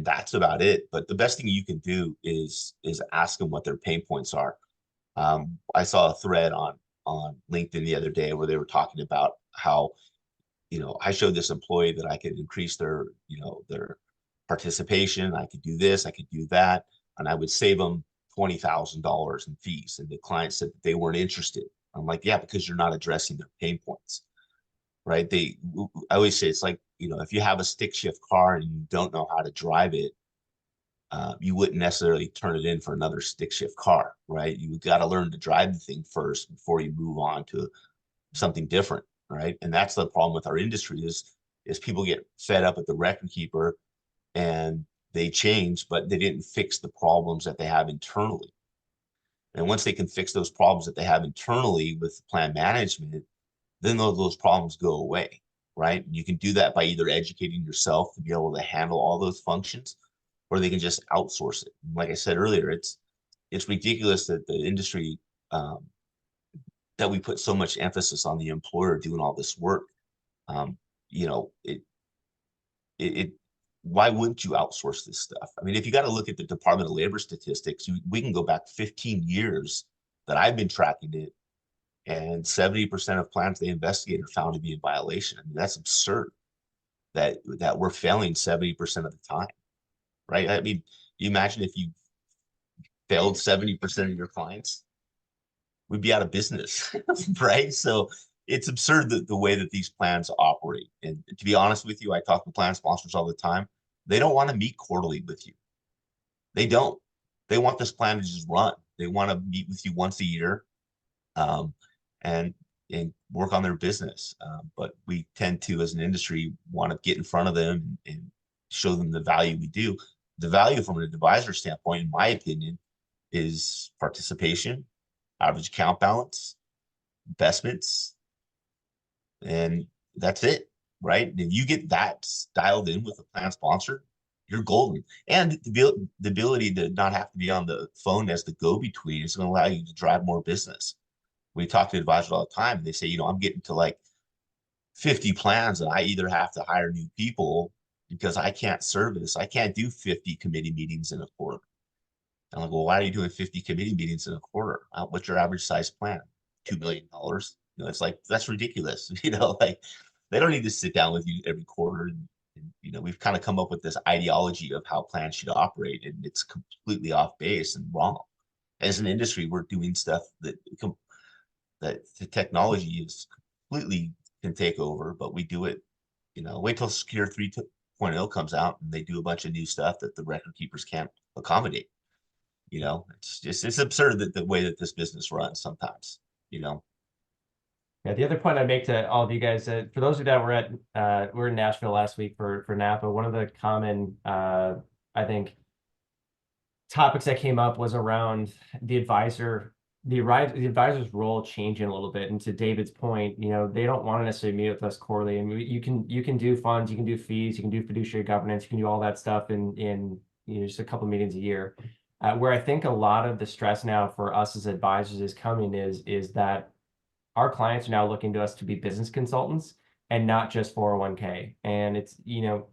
that's about it. But the best thing you can do is ask them what their pain points are. I saw a thread on LinkedIn the other day where they were talking about how, you know, I showed this employee that I could increase their, you know, their participation. I could do this, I could do that, and I would save them $20,000 in fees. And the client said that they weren't interested. I'm like, yeah, because you're not addressing their pain points, right? I always say it's like, you know, if you have a stick shift car and you don't know how to drive it, you wouldn't necessarily turn it in for another stick shift car, right? You got to learn to drive the thing first before you move on to something different, right? And that's the problem with our industry is people get fed up at the record keeper and they change, but they didn't fix the problems that they have internally. And once they can fix those problems that they have internally with plan management, then those problems go away, right? You can do that by either educating yourself to be able to handle all those functions, or they can just outsource it. Like I said earlier, it's ridiculous that the industry that we put so much emphasis on the employer doing all this work. You know, why wouldn't you outsource this stuff? I mean, if you got to look at the Department of Labor statistics, we can go back 15 years that I've been tracking it, and 70% of plans they investigate are found to be in violation. I mean, that's absurd that we're failing 70% of the time, right? I mean, you imagine if you failed 70% of your clients, we'd be out of business, right? So it's absurd the way that these plans operate. And to be honest with you, I talk to plan sponsors all the time. They don't want to meet quarterly with you. They don't. They want this plan to just run. They want to meet with you once a year, and work on their business. But we tend to, as an industry, want to get in front of them and show them the value we do. The value from an advisor standpoint, in my opinion, is participation, average account balance, investments, and that's it, right? If you get that dialed in with a plan sponsor, you're golden. And the ability to not have to be on the phone as the go-between is going to allow you to drive more business. We talk to advisors all the time, and they say, you know, I'm getting to like 50 plans, and I either have to hire new people because I can't service. I can't do 50 committee meetings in a quarter. I'm like, well, why are you doing 50 committee meetings in a quarter? What's your average size plan? $2 million. You know, it's like, that's ridiculous. You know, like they don't need to sit down with you every quarter. And, you know, we've kind of come up with this ideology of how plans should operate, and it's completely off base and wrong. As an industry, we're doing stuff that the technology is completely can take over, but we do it, you know, wait till Secure 3.0 comes out and they do a bunch of new stuff that the record keepers can't accommodate. You know, it's absurd that the way that this business runs sometimes, you know. Yeah, the other point I make to all of you guys, for those of you that were in Nashville last week for Napa, one of the common, I think, topics that came up was around the advisor's role changing a little bit. And to David's point, you know, they don't want to necessarily meet with us quarterly. And you can do funds, you can do fees, you can do fiduciary governance, you can do all that stuff in you know, just a couple meetings a year. Where I think a lot of the stress now for us as advisors is coming is that our clients are now looking to us to be business consultants and not just 401k. And it's, you know,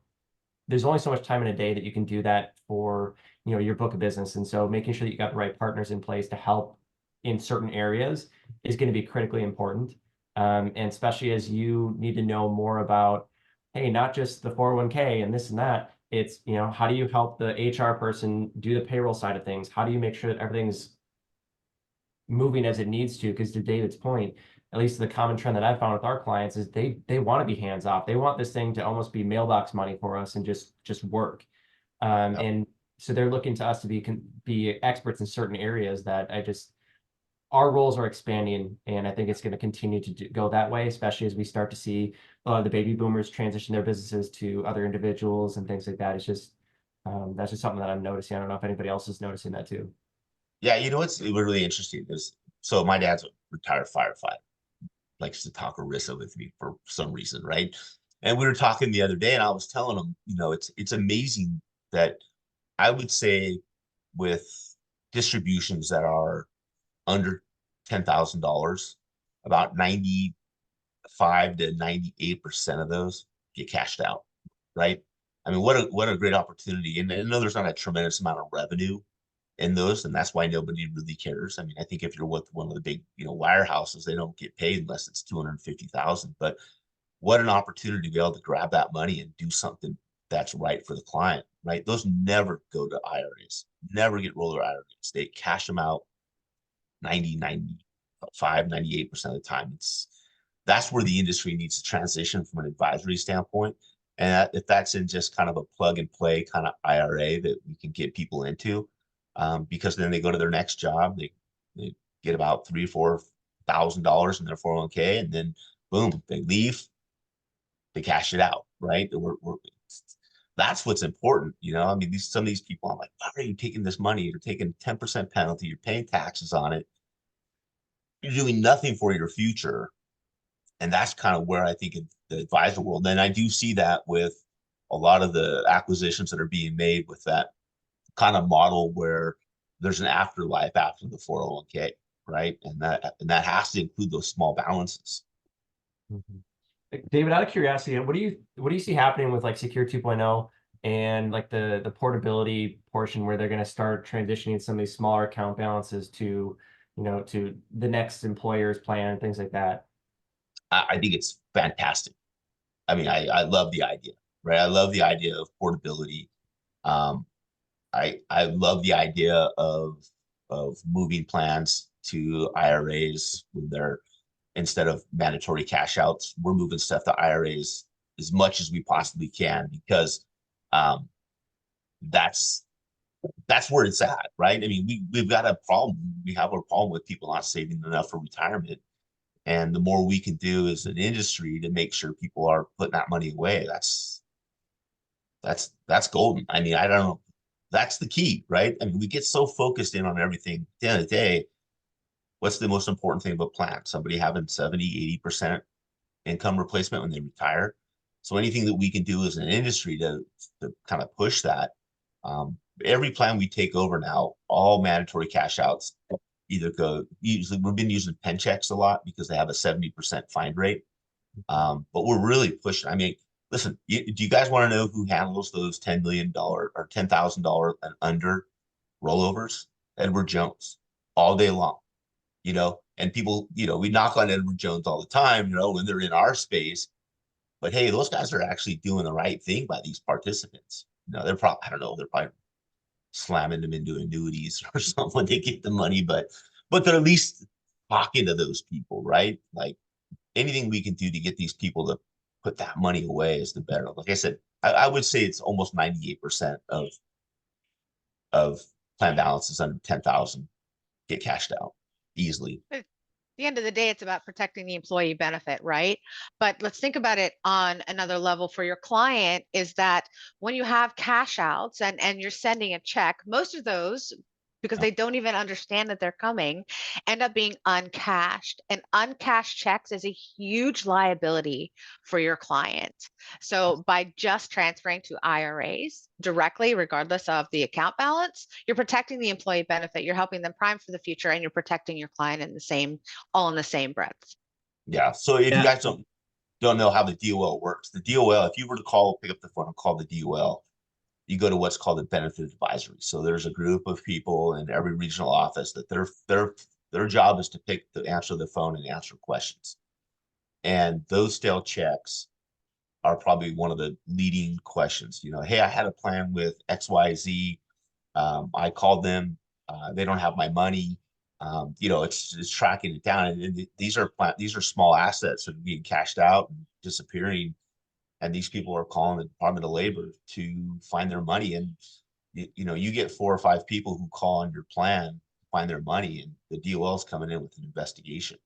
there's only so much time in a day that you can do that for, you know, your book of business. And so making sure that you got the right partners in place to help in certain areas is going to be critically important. And especially as you need to know more about, hey, not just the 401k and this and that. It's, you know, how do you help the HR person do the payroll side of things? How do you make sure that everything's moving as it needs to? Because to David's point, at least the common trend that I've found with our clients is they want to be hands off. They want this thing to almost be mailbox money for us and just work. And so they're looking to us to be experts in certain areas that our roles are expanding, and I think it's going to continue to go that way, especially as we start to see the baby boomers transition their businesses to other individuals and things like that. It's just that's just something that I'm noticing. I don't know if anybody else is noticing that too. Yeah, you know what's really interesting is, so my dad's a retired firefighter, likes to talk ERISA with me for some reason, right? And we were talking the other day, and I was telling him, you know, it's amazing that I would say with distributions that are under $10,000, about 95 to 98% of those get cashed out, right? I mean, what a great opportunity. And I know there's not a tremendous amount of revenue in those, and that's why nobody really cares. I mean, I think if you're with one of the big, you know, wirehouses, they don't get paid unless it's 250,000. But what an opportunity to be able to grab that money and do something that's right for the client, right? Those never go to IRAs, never get rolled to IRAs. They cash them out 90, 95, 98% of the time. That's where the industry needs to transition from an advisory standpoint. And if that's in just kind of a plug and play kind of IRA that we can get people into, because then they go to their next job, they get about $3,000-4,000 in their 401k, and then boom, they leave, they cash it out, right? That's what's important, you know. I mean, some of these people, I'm like, why are you taking this money? You're taking 10% penalty, you're paying taxes on it, you're doing nothing for your future. And that's kind of where I think in the advisor world, and I do see that with a lot of the acquisitions that are being made with that kind of model where there's an afterlife after the 401k, right? And that has to include those small balances. David, out of curiosity, what do you see happening with like Secure 2.0 and like the portability portion, where they're going to start transitioning some of these smaller account balances to, you know, to the next employer's plan, things like that? I think it's fantastic. I mean, I love the idea, right? I love the idea of portability. I love the idea of moving plans to IRAs when they're, instead of mandatory cash outs, we're moving stuff to IRAs as much as we possibly can, because that's where it's at, right? I mean, we've got a problem. We have a problem with people not saving enough for retirement. And the more we can do as an industry to make sure people are putting that money away, that's golden. I mean, I don't know. That's the key, right? I mean, we get so focused in on everything. At the end of the day, what's the most important thing about plan? Somebody having 70, 80% income replacement when they retire. So anything that we can do as an industry to kind of push that. Every plan we take over now, all mandatory cash outs either go, usually we've been using pen checks a lot because they have a 70% find rate. But we're really pushing. I mean, listen, do you guys want to know who handles those $10 million or $10,000 and under rollovers? Edward Jones, all day long, you know. And people, you know, we knock on Edward Jones all the time, you know, when they're in our space. But hey, those guys are actually doing the right thing by these participants. You know, they're probably, I don't know, they're probably slamming them into annuities or something when they get the money, but they're at least talking to those people, right? Like, anything we can do to get these people to put that money away is the better. Like I said, I would say it's almost 98% of plan balances under 10,000 get cashed out easily. At the end of the day, it's about protecting the employee benefit, right? But let's think about it on another level for your client, is that when you have cash outs and you're sending a check, most of those, because they don't even understand that they're coming, end up being uncashed. And uncashed checks is a huge liability for your client. So by just transferring to IRAs directly, regardless of the account balance, you're protecting the employee benefit, you're helping them prime for the future, and you're protecting your client in the same, all in the same breath. Yeah. So if you guys don't know how the DOL works, the DOL, if you were to pick up the phone and call the DOL, you go to what's called a benefit advisory. So there's a group of people in every regional office that their job is to answer the phone and answer questions. And those stale checks are probably one of the leading questions. You know, hey, I had a plan with XYZ. I called them. They don't have my money. You know, it's tracking it down. And these are small assets that are being cashed out and disappearing. And these people are calling the Department of Labor to find their money. And you know, you get 4 or 5 people who call on your plan find their money, and the DOL's coming in with an investigation,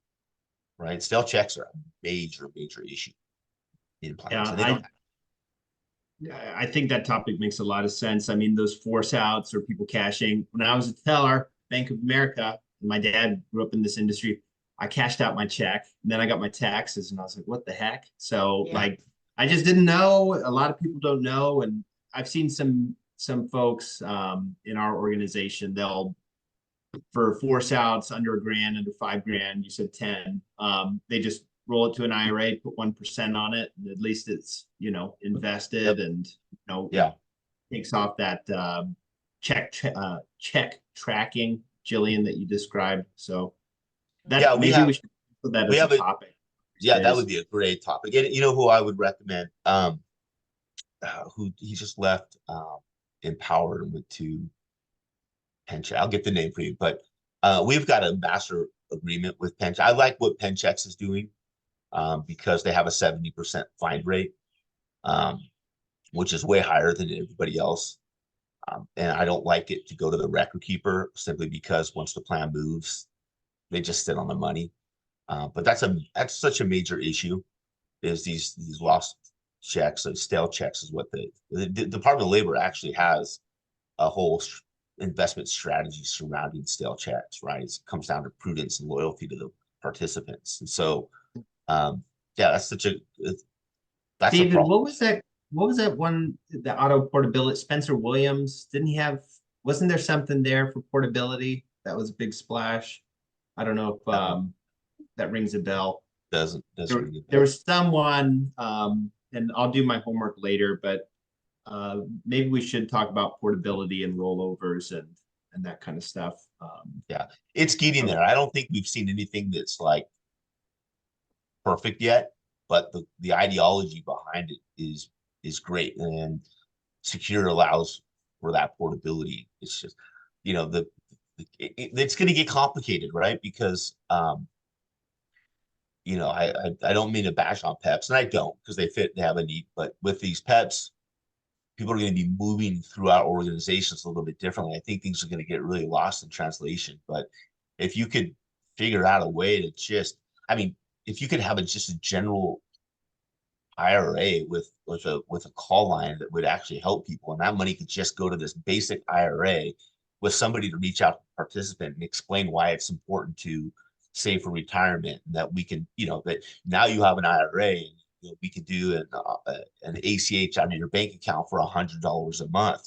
right? Stale checks are a major issue in plans, Yeah, and they don't. I think that topic makes a lot of sense. I mean, those force outs or people cashing. When I was a teller, Bank of America, my dad grew up in this industry. I cashed out my check, and then I got my taxes, and I was like, "What the heck?" So, Yeah. like, I just didn't know. A lot of people don't know, and I've seen some folks in our organization. They'll for force outs under $1,000, under $5,000. You said 10. They just roll it to an IRA, put 1% on it, and at least it's invested, and Yeah. takes off that check tracking, Jillian, that you described. So that Yeah, we we should put that we as have a a- topic. Yeah, that would be a great topic. And you know who I would recommend? Who he just left Empower and went to Pencheck. I'll get the name for you, but we've got a master agreement with Pencheck. I like what Pencheck is doing because they have a 70% find rate, which is way higher than everybody else. And I don't like it to go to the record keeper simply because once the plan moves, they just sit on the money. But that's such a major issue, is these lost checks, those stale checks, is what the Department of Labor actually has a whole investment strategy surrounding stale checks, right? It comes down to prudence and loyalty to the participants. And so, yeah, that's such a that's a David, problem. what was that? What was that one? The auto portability. Spencer Williams, didn't he have? Wasn't there something there for portability that was a big splash? I don't know if that rings a bell. Doesn't ring a There bell. was someone, and I'll do my homework later, but maybe we should talk about portability and rollovers and that kind of stuff. Yeah, it's getting there. I don't think we've seen anything that's like perfect yet, but the ideology behind it is great, and Secure allows for that portability. It's just, it's going to get complicated, right? Because I don't mean to bash on PEPs, and I don't, because they have a need, but with these PEPs, people are going to be moving through our organizations a little bit differently. I think things are going to get really lost in translation. But if you could figure out a way to if you could have just a general IRA with a call line that would actually help people, and that money could just go to this basic IRA with somebody to reach out to the participant and explain why it's important to save for retirement, and that we can, that now you have an IRA, and we could do an ACH out of your bank account for $100 a month.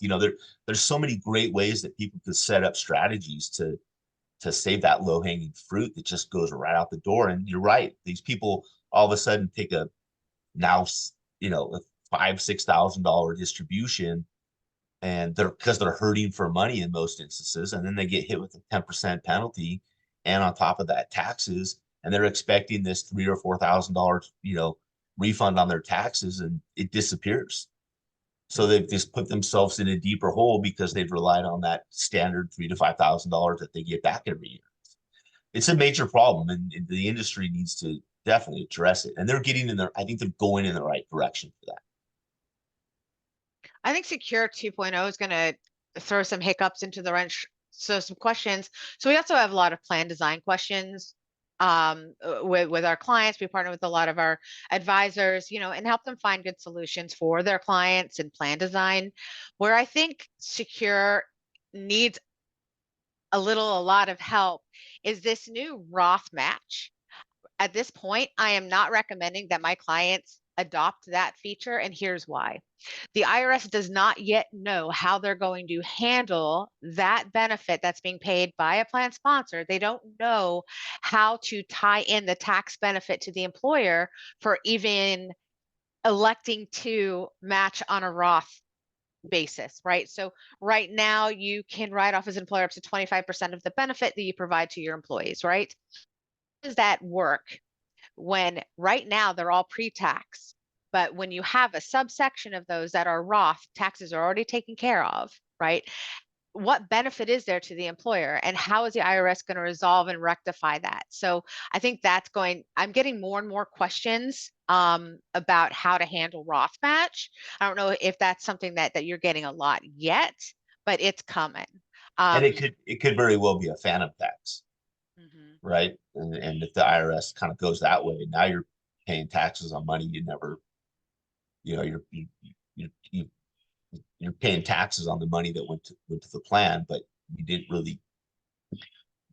There's so many great ways that people could set up strategies to save that low hanging fruit that just goes right out the door. And you're right, these people all of a sudden take a $5,000-6,000 distribution, and because they're hurting for money in most instances, and then they get hit with a 10% penalty, and on top of that taxes, and they're expecting this $3,000 or $4,000 refund on their taxes, and it disappears. So they've just put themselves in a deeper hole because they've relied on that standard $3,000 to $5,000 that they get back every year. It's a major problem, and the industry needs to definitely address it. And they're I think they're going in the right direction for that. I think Secure 2.0 is going to throw some hiccups into the wrench. So some questions. So we also have a lot of plan design questions with our clients. We partner with a lot of our advisors, and help them find good solutions for their clients and plan design. Where I think Secure needs a lot of help is this new Roth match. At this point, I am not recommending that my clients adopt that feature, and here's why. The IRS does not yet know how they're going to handle that benefit that's being paid by a plan sponsor. They don't know how to tie in the tax benefit to the employer for even electing to match on a Roth basis, right? So right now you can write off as an employer up to 25% of the benefit that you provide to your employees, right? How does that work when right now they're all pre-tax, but when you have a subsection of those that are Roth, taxes are already taken care of, right? What benefit is there to the employer, and how is the IRS going to resolve and rectify that? So I think I'm getting more and more questions about how to handle Roth match. I don't know if that's something that you're getting a lot yet, but it's coming. And it could very well be a phantom tax, Mhm. right? And if the IRS kind of goes that way, now you're paying taxes on money you never, you know, you're paying taxes on the money that went to the plan, but you didn't really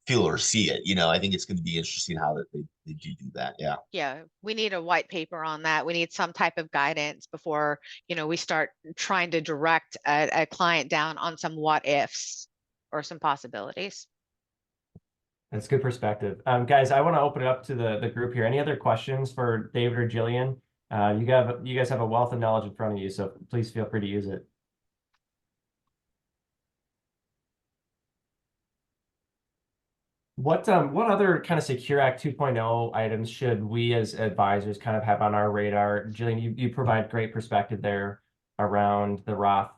feel or see it. I think it's going to be interesting how that they do that. Yeah. Yeah, we need a white paper on that. We need some type of guidance before, we start trying to direct a client down on some what ifs or some possibilities. That's good perspective. Guys, I want to open it up to the group here. Any other questions for David or Jillian? You guys have a wealth of knowledge in front of you, so please feel free to use it. What other kind of Secure Act 2.0 items should we as advisors kind of have on our radar? Jillian, you provide great perspective there around the Roth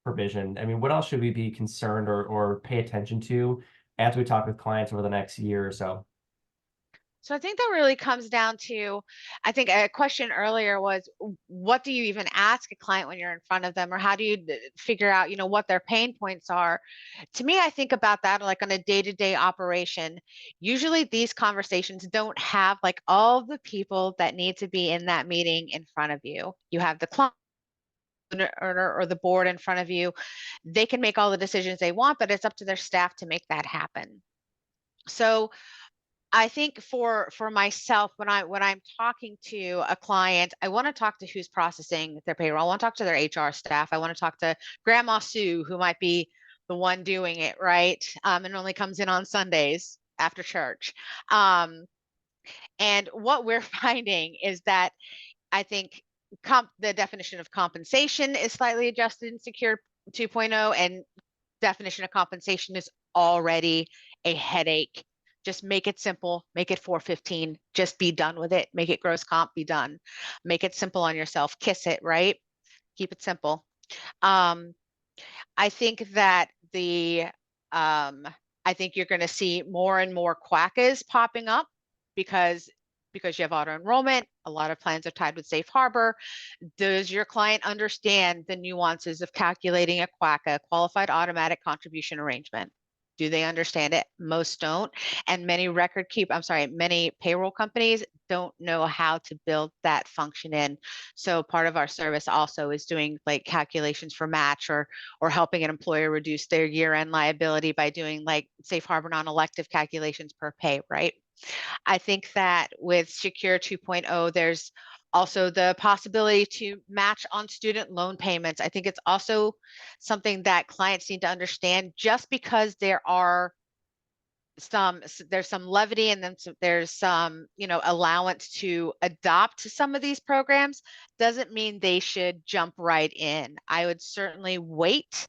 provision. I mean, what else should we be concerned or pay attention to as we talk with clients over the next year or so? So I think that really comes down to, I think a question earlier was, what do you even ask a client when you're in front of them, or how do you figure out, what their pain points are? To me, I think about that like on a day-to-day operation. Usually these conversations don't have like all the people that need to be in that meeting in front of you. You have the client or the board in front of you. They can make all the decisions they want, but it's up to their staff to make that happen. So I think for myself, when I'm talking to a client, I want to talk to who's processing their payroll. I want to talk to their HR staff. I want to talk to Grandma Sue, who might be the one doing it, right? And only comes in on Sundays after church. And what we're finding is that I think the definition of compensation is slightly adjusted in Secure 2.0, and definition of compensation is already a headache. Just make it simple, make it 415, just be done with it. Make it gross comp, be done. Make it simple on yourself, kiss it, right? Keep it simple. I think that I think you're going to see more and more quackas popping up because you have auto enrollment. A lot of plans are tied with safe harbor. Does your client understand the nuances of calculating a QACA, qualified automatic contribution arrangement? Do they understand it? Most don't. And many many payroll companies don't know how to build that function in. So part of our service also is doing like calculations for match or helping an employer reduce their year-end liability by doing like safe harbor non-elective calculations per pay, right? I think that with Secure 2.0, there's also the possibility to match on student loan payments. I think it's also something that clients need to understand. Just because there's some levity and then there's some allowance to adopt some of these programs doesn't mean they should jump right in. I would certainly wait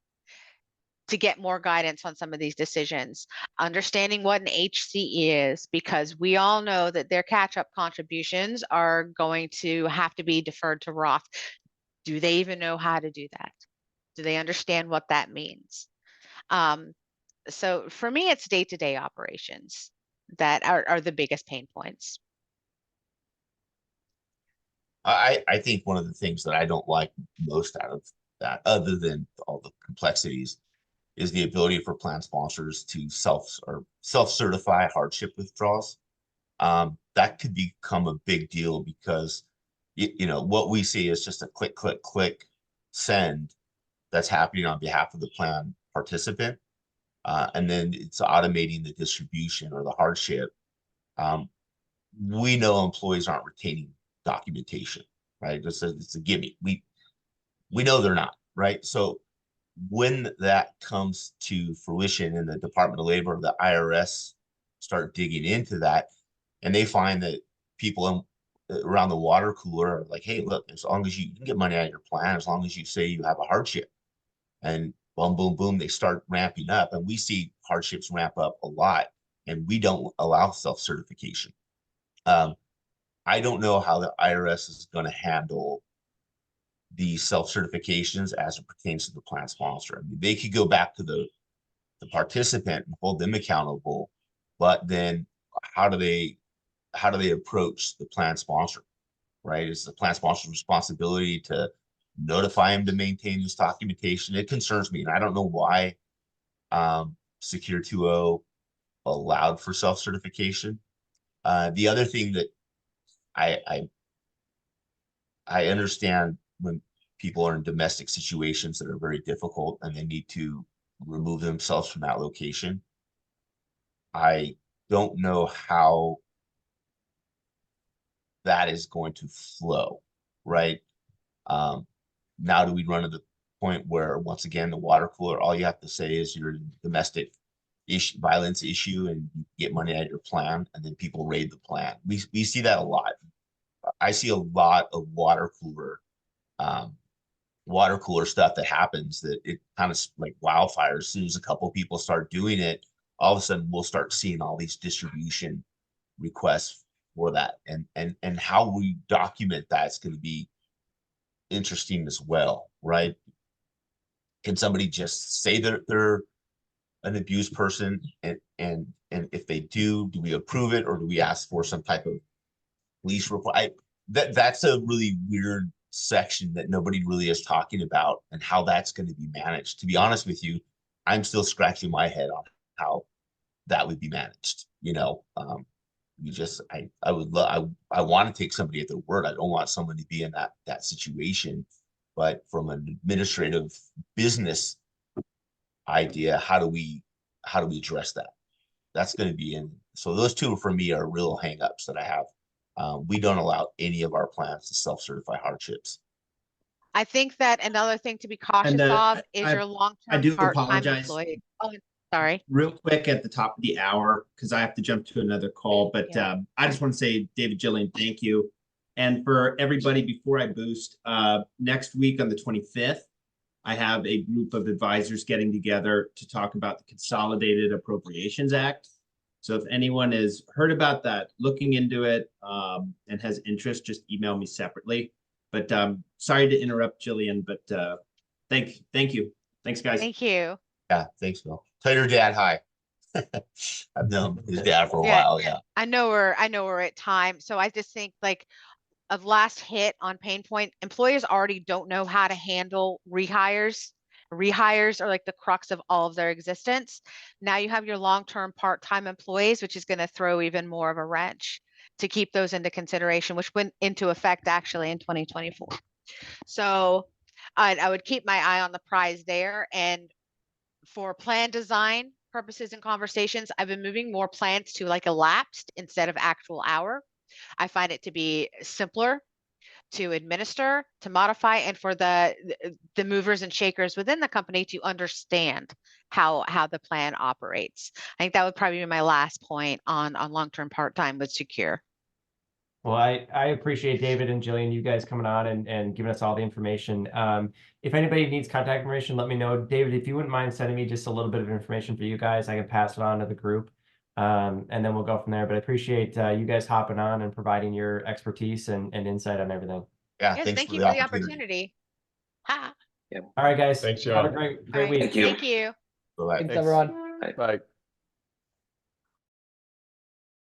to get more guidance on some of these decisions, understanding what an HCE is, because we all know that their catch-up contributions are going to have to be deferred to Roth. Do they even know how to do that? Do they understand what that means? So for me, it's day-to-day operations that are the biggest pain points. I think one of the things that I don't like most out of that, other than all the complexities, is the ability for plan sponsors to self-certify hardship withdrawals. That could become a big deal because what we see is just a click send that's happening on behalf of the plan participant, and then it's automating the distribution or the hardship. We know employees aren't retaining documentation, right? It's a gimme. We know they're not, right? So when that comes to fruition and the Department of Labor or the IRS start digging into that, and they find that people around the water cooler are like, hey, look, as long as you can get money out of your plan, as long as you say you have a hardship, and boom, boom, boom, they start ramping up. And we see hardships ramp up a lot, and we don't allow self-certification. I don't know how the IRS is going to handle the self-certifications as it pertains to the plan sponsor. I mean, they could go back to the participant and hold them accountable, but then how do they approach the plan sponsor, right? It's the plan sponsor's responsibility to notify him to maintain this documentation. It concerns me, and I don't know why Secure 2.0 allowed for self-certification. The other thing that I understand when people are in domestic situations that are very difficult and they need to remove themselves from that location. I don't know how that is going to flow, right? Now do we run to the point where, once again, the water cooler, all you have to say is your domestic violence issue and you get money out of your plan, and then people raid the plan. We see that a lot. I see a lot of water cooler stuff that happens, that it kind of like wildfire. As soon as a couple people start doing it, all of a sudden we'll start seeing all these distribution requests for that, and how we document that's going to be interesting as well, right? Can somebody just say that they're an abused person, and if they do we approve it, or do we ask for some type of police report? That's a really weird section that nobody really is talking about, and how that's going to be managed. To be honest with you, I'm still scratching my head on how that would be managed. I want to take somebody at their word. I don't want someone to be in that situation, but from an administrative business idea, how do we address that? That's going to be in. So those two for me are real hangups that I have. We don't allow any of our plans to self-certify hardships. I think that another thing to be cautious of is your I long-term do part-time apologize. employee. Oh, sorry. Real quick at the top of the hour, because I have to jump to another call, but I just want to say, David, Jillian, thank you. And for everybody, before I boost, next week on the 25th, I have a group of advisors getting together to talk about the Consolidated Appropriations Act. So if anyone has heard about that, looking into it, and has interest, just email me separately. But sorry to interrupt, Jillian, but thank you. Thanks, guys. Thank you. Yeah, thanks, Bill. Tell your dad hi. I've known his dad for a while. Yeah. I know we're at time. So I just think, like, a last hit on pain point, employers already don't know how to handle rehires. Rehires are like the crux of all of their existence. Now you have your long-term part-time employees, which is going to throw even more of a wrench to keep those into consideration, which went into effect actually in 2024. So I would keep my eye on the prize there. And for plan design purposes and conversations, I've been moving more plans to like elapsed instead of actual hour. I find it to be simpler to administer, to modify, and for the movers and shakers within the company to understand how the plan operates. I think that would probably be my last point on long-term part-time with Secure. Well, I appreciate David and Jillian, you guys coming on and giving us all the information. If anybody needs contact information, let me know. David, if you wouldn't mind sending me just a little bit of information for you guys, I can pass it on to the group. And then we'll go from there. But I appreciate you guys hopping on and providing your expertise and insight on everything. Yeah, Yes, thanks thank for you for the opportunity. Ha. All right, guys. Thanks, Have a y'all. great All right, week. Thank you. Thank you. Bye-bye. Thanks, everyone. Bye.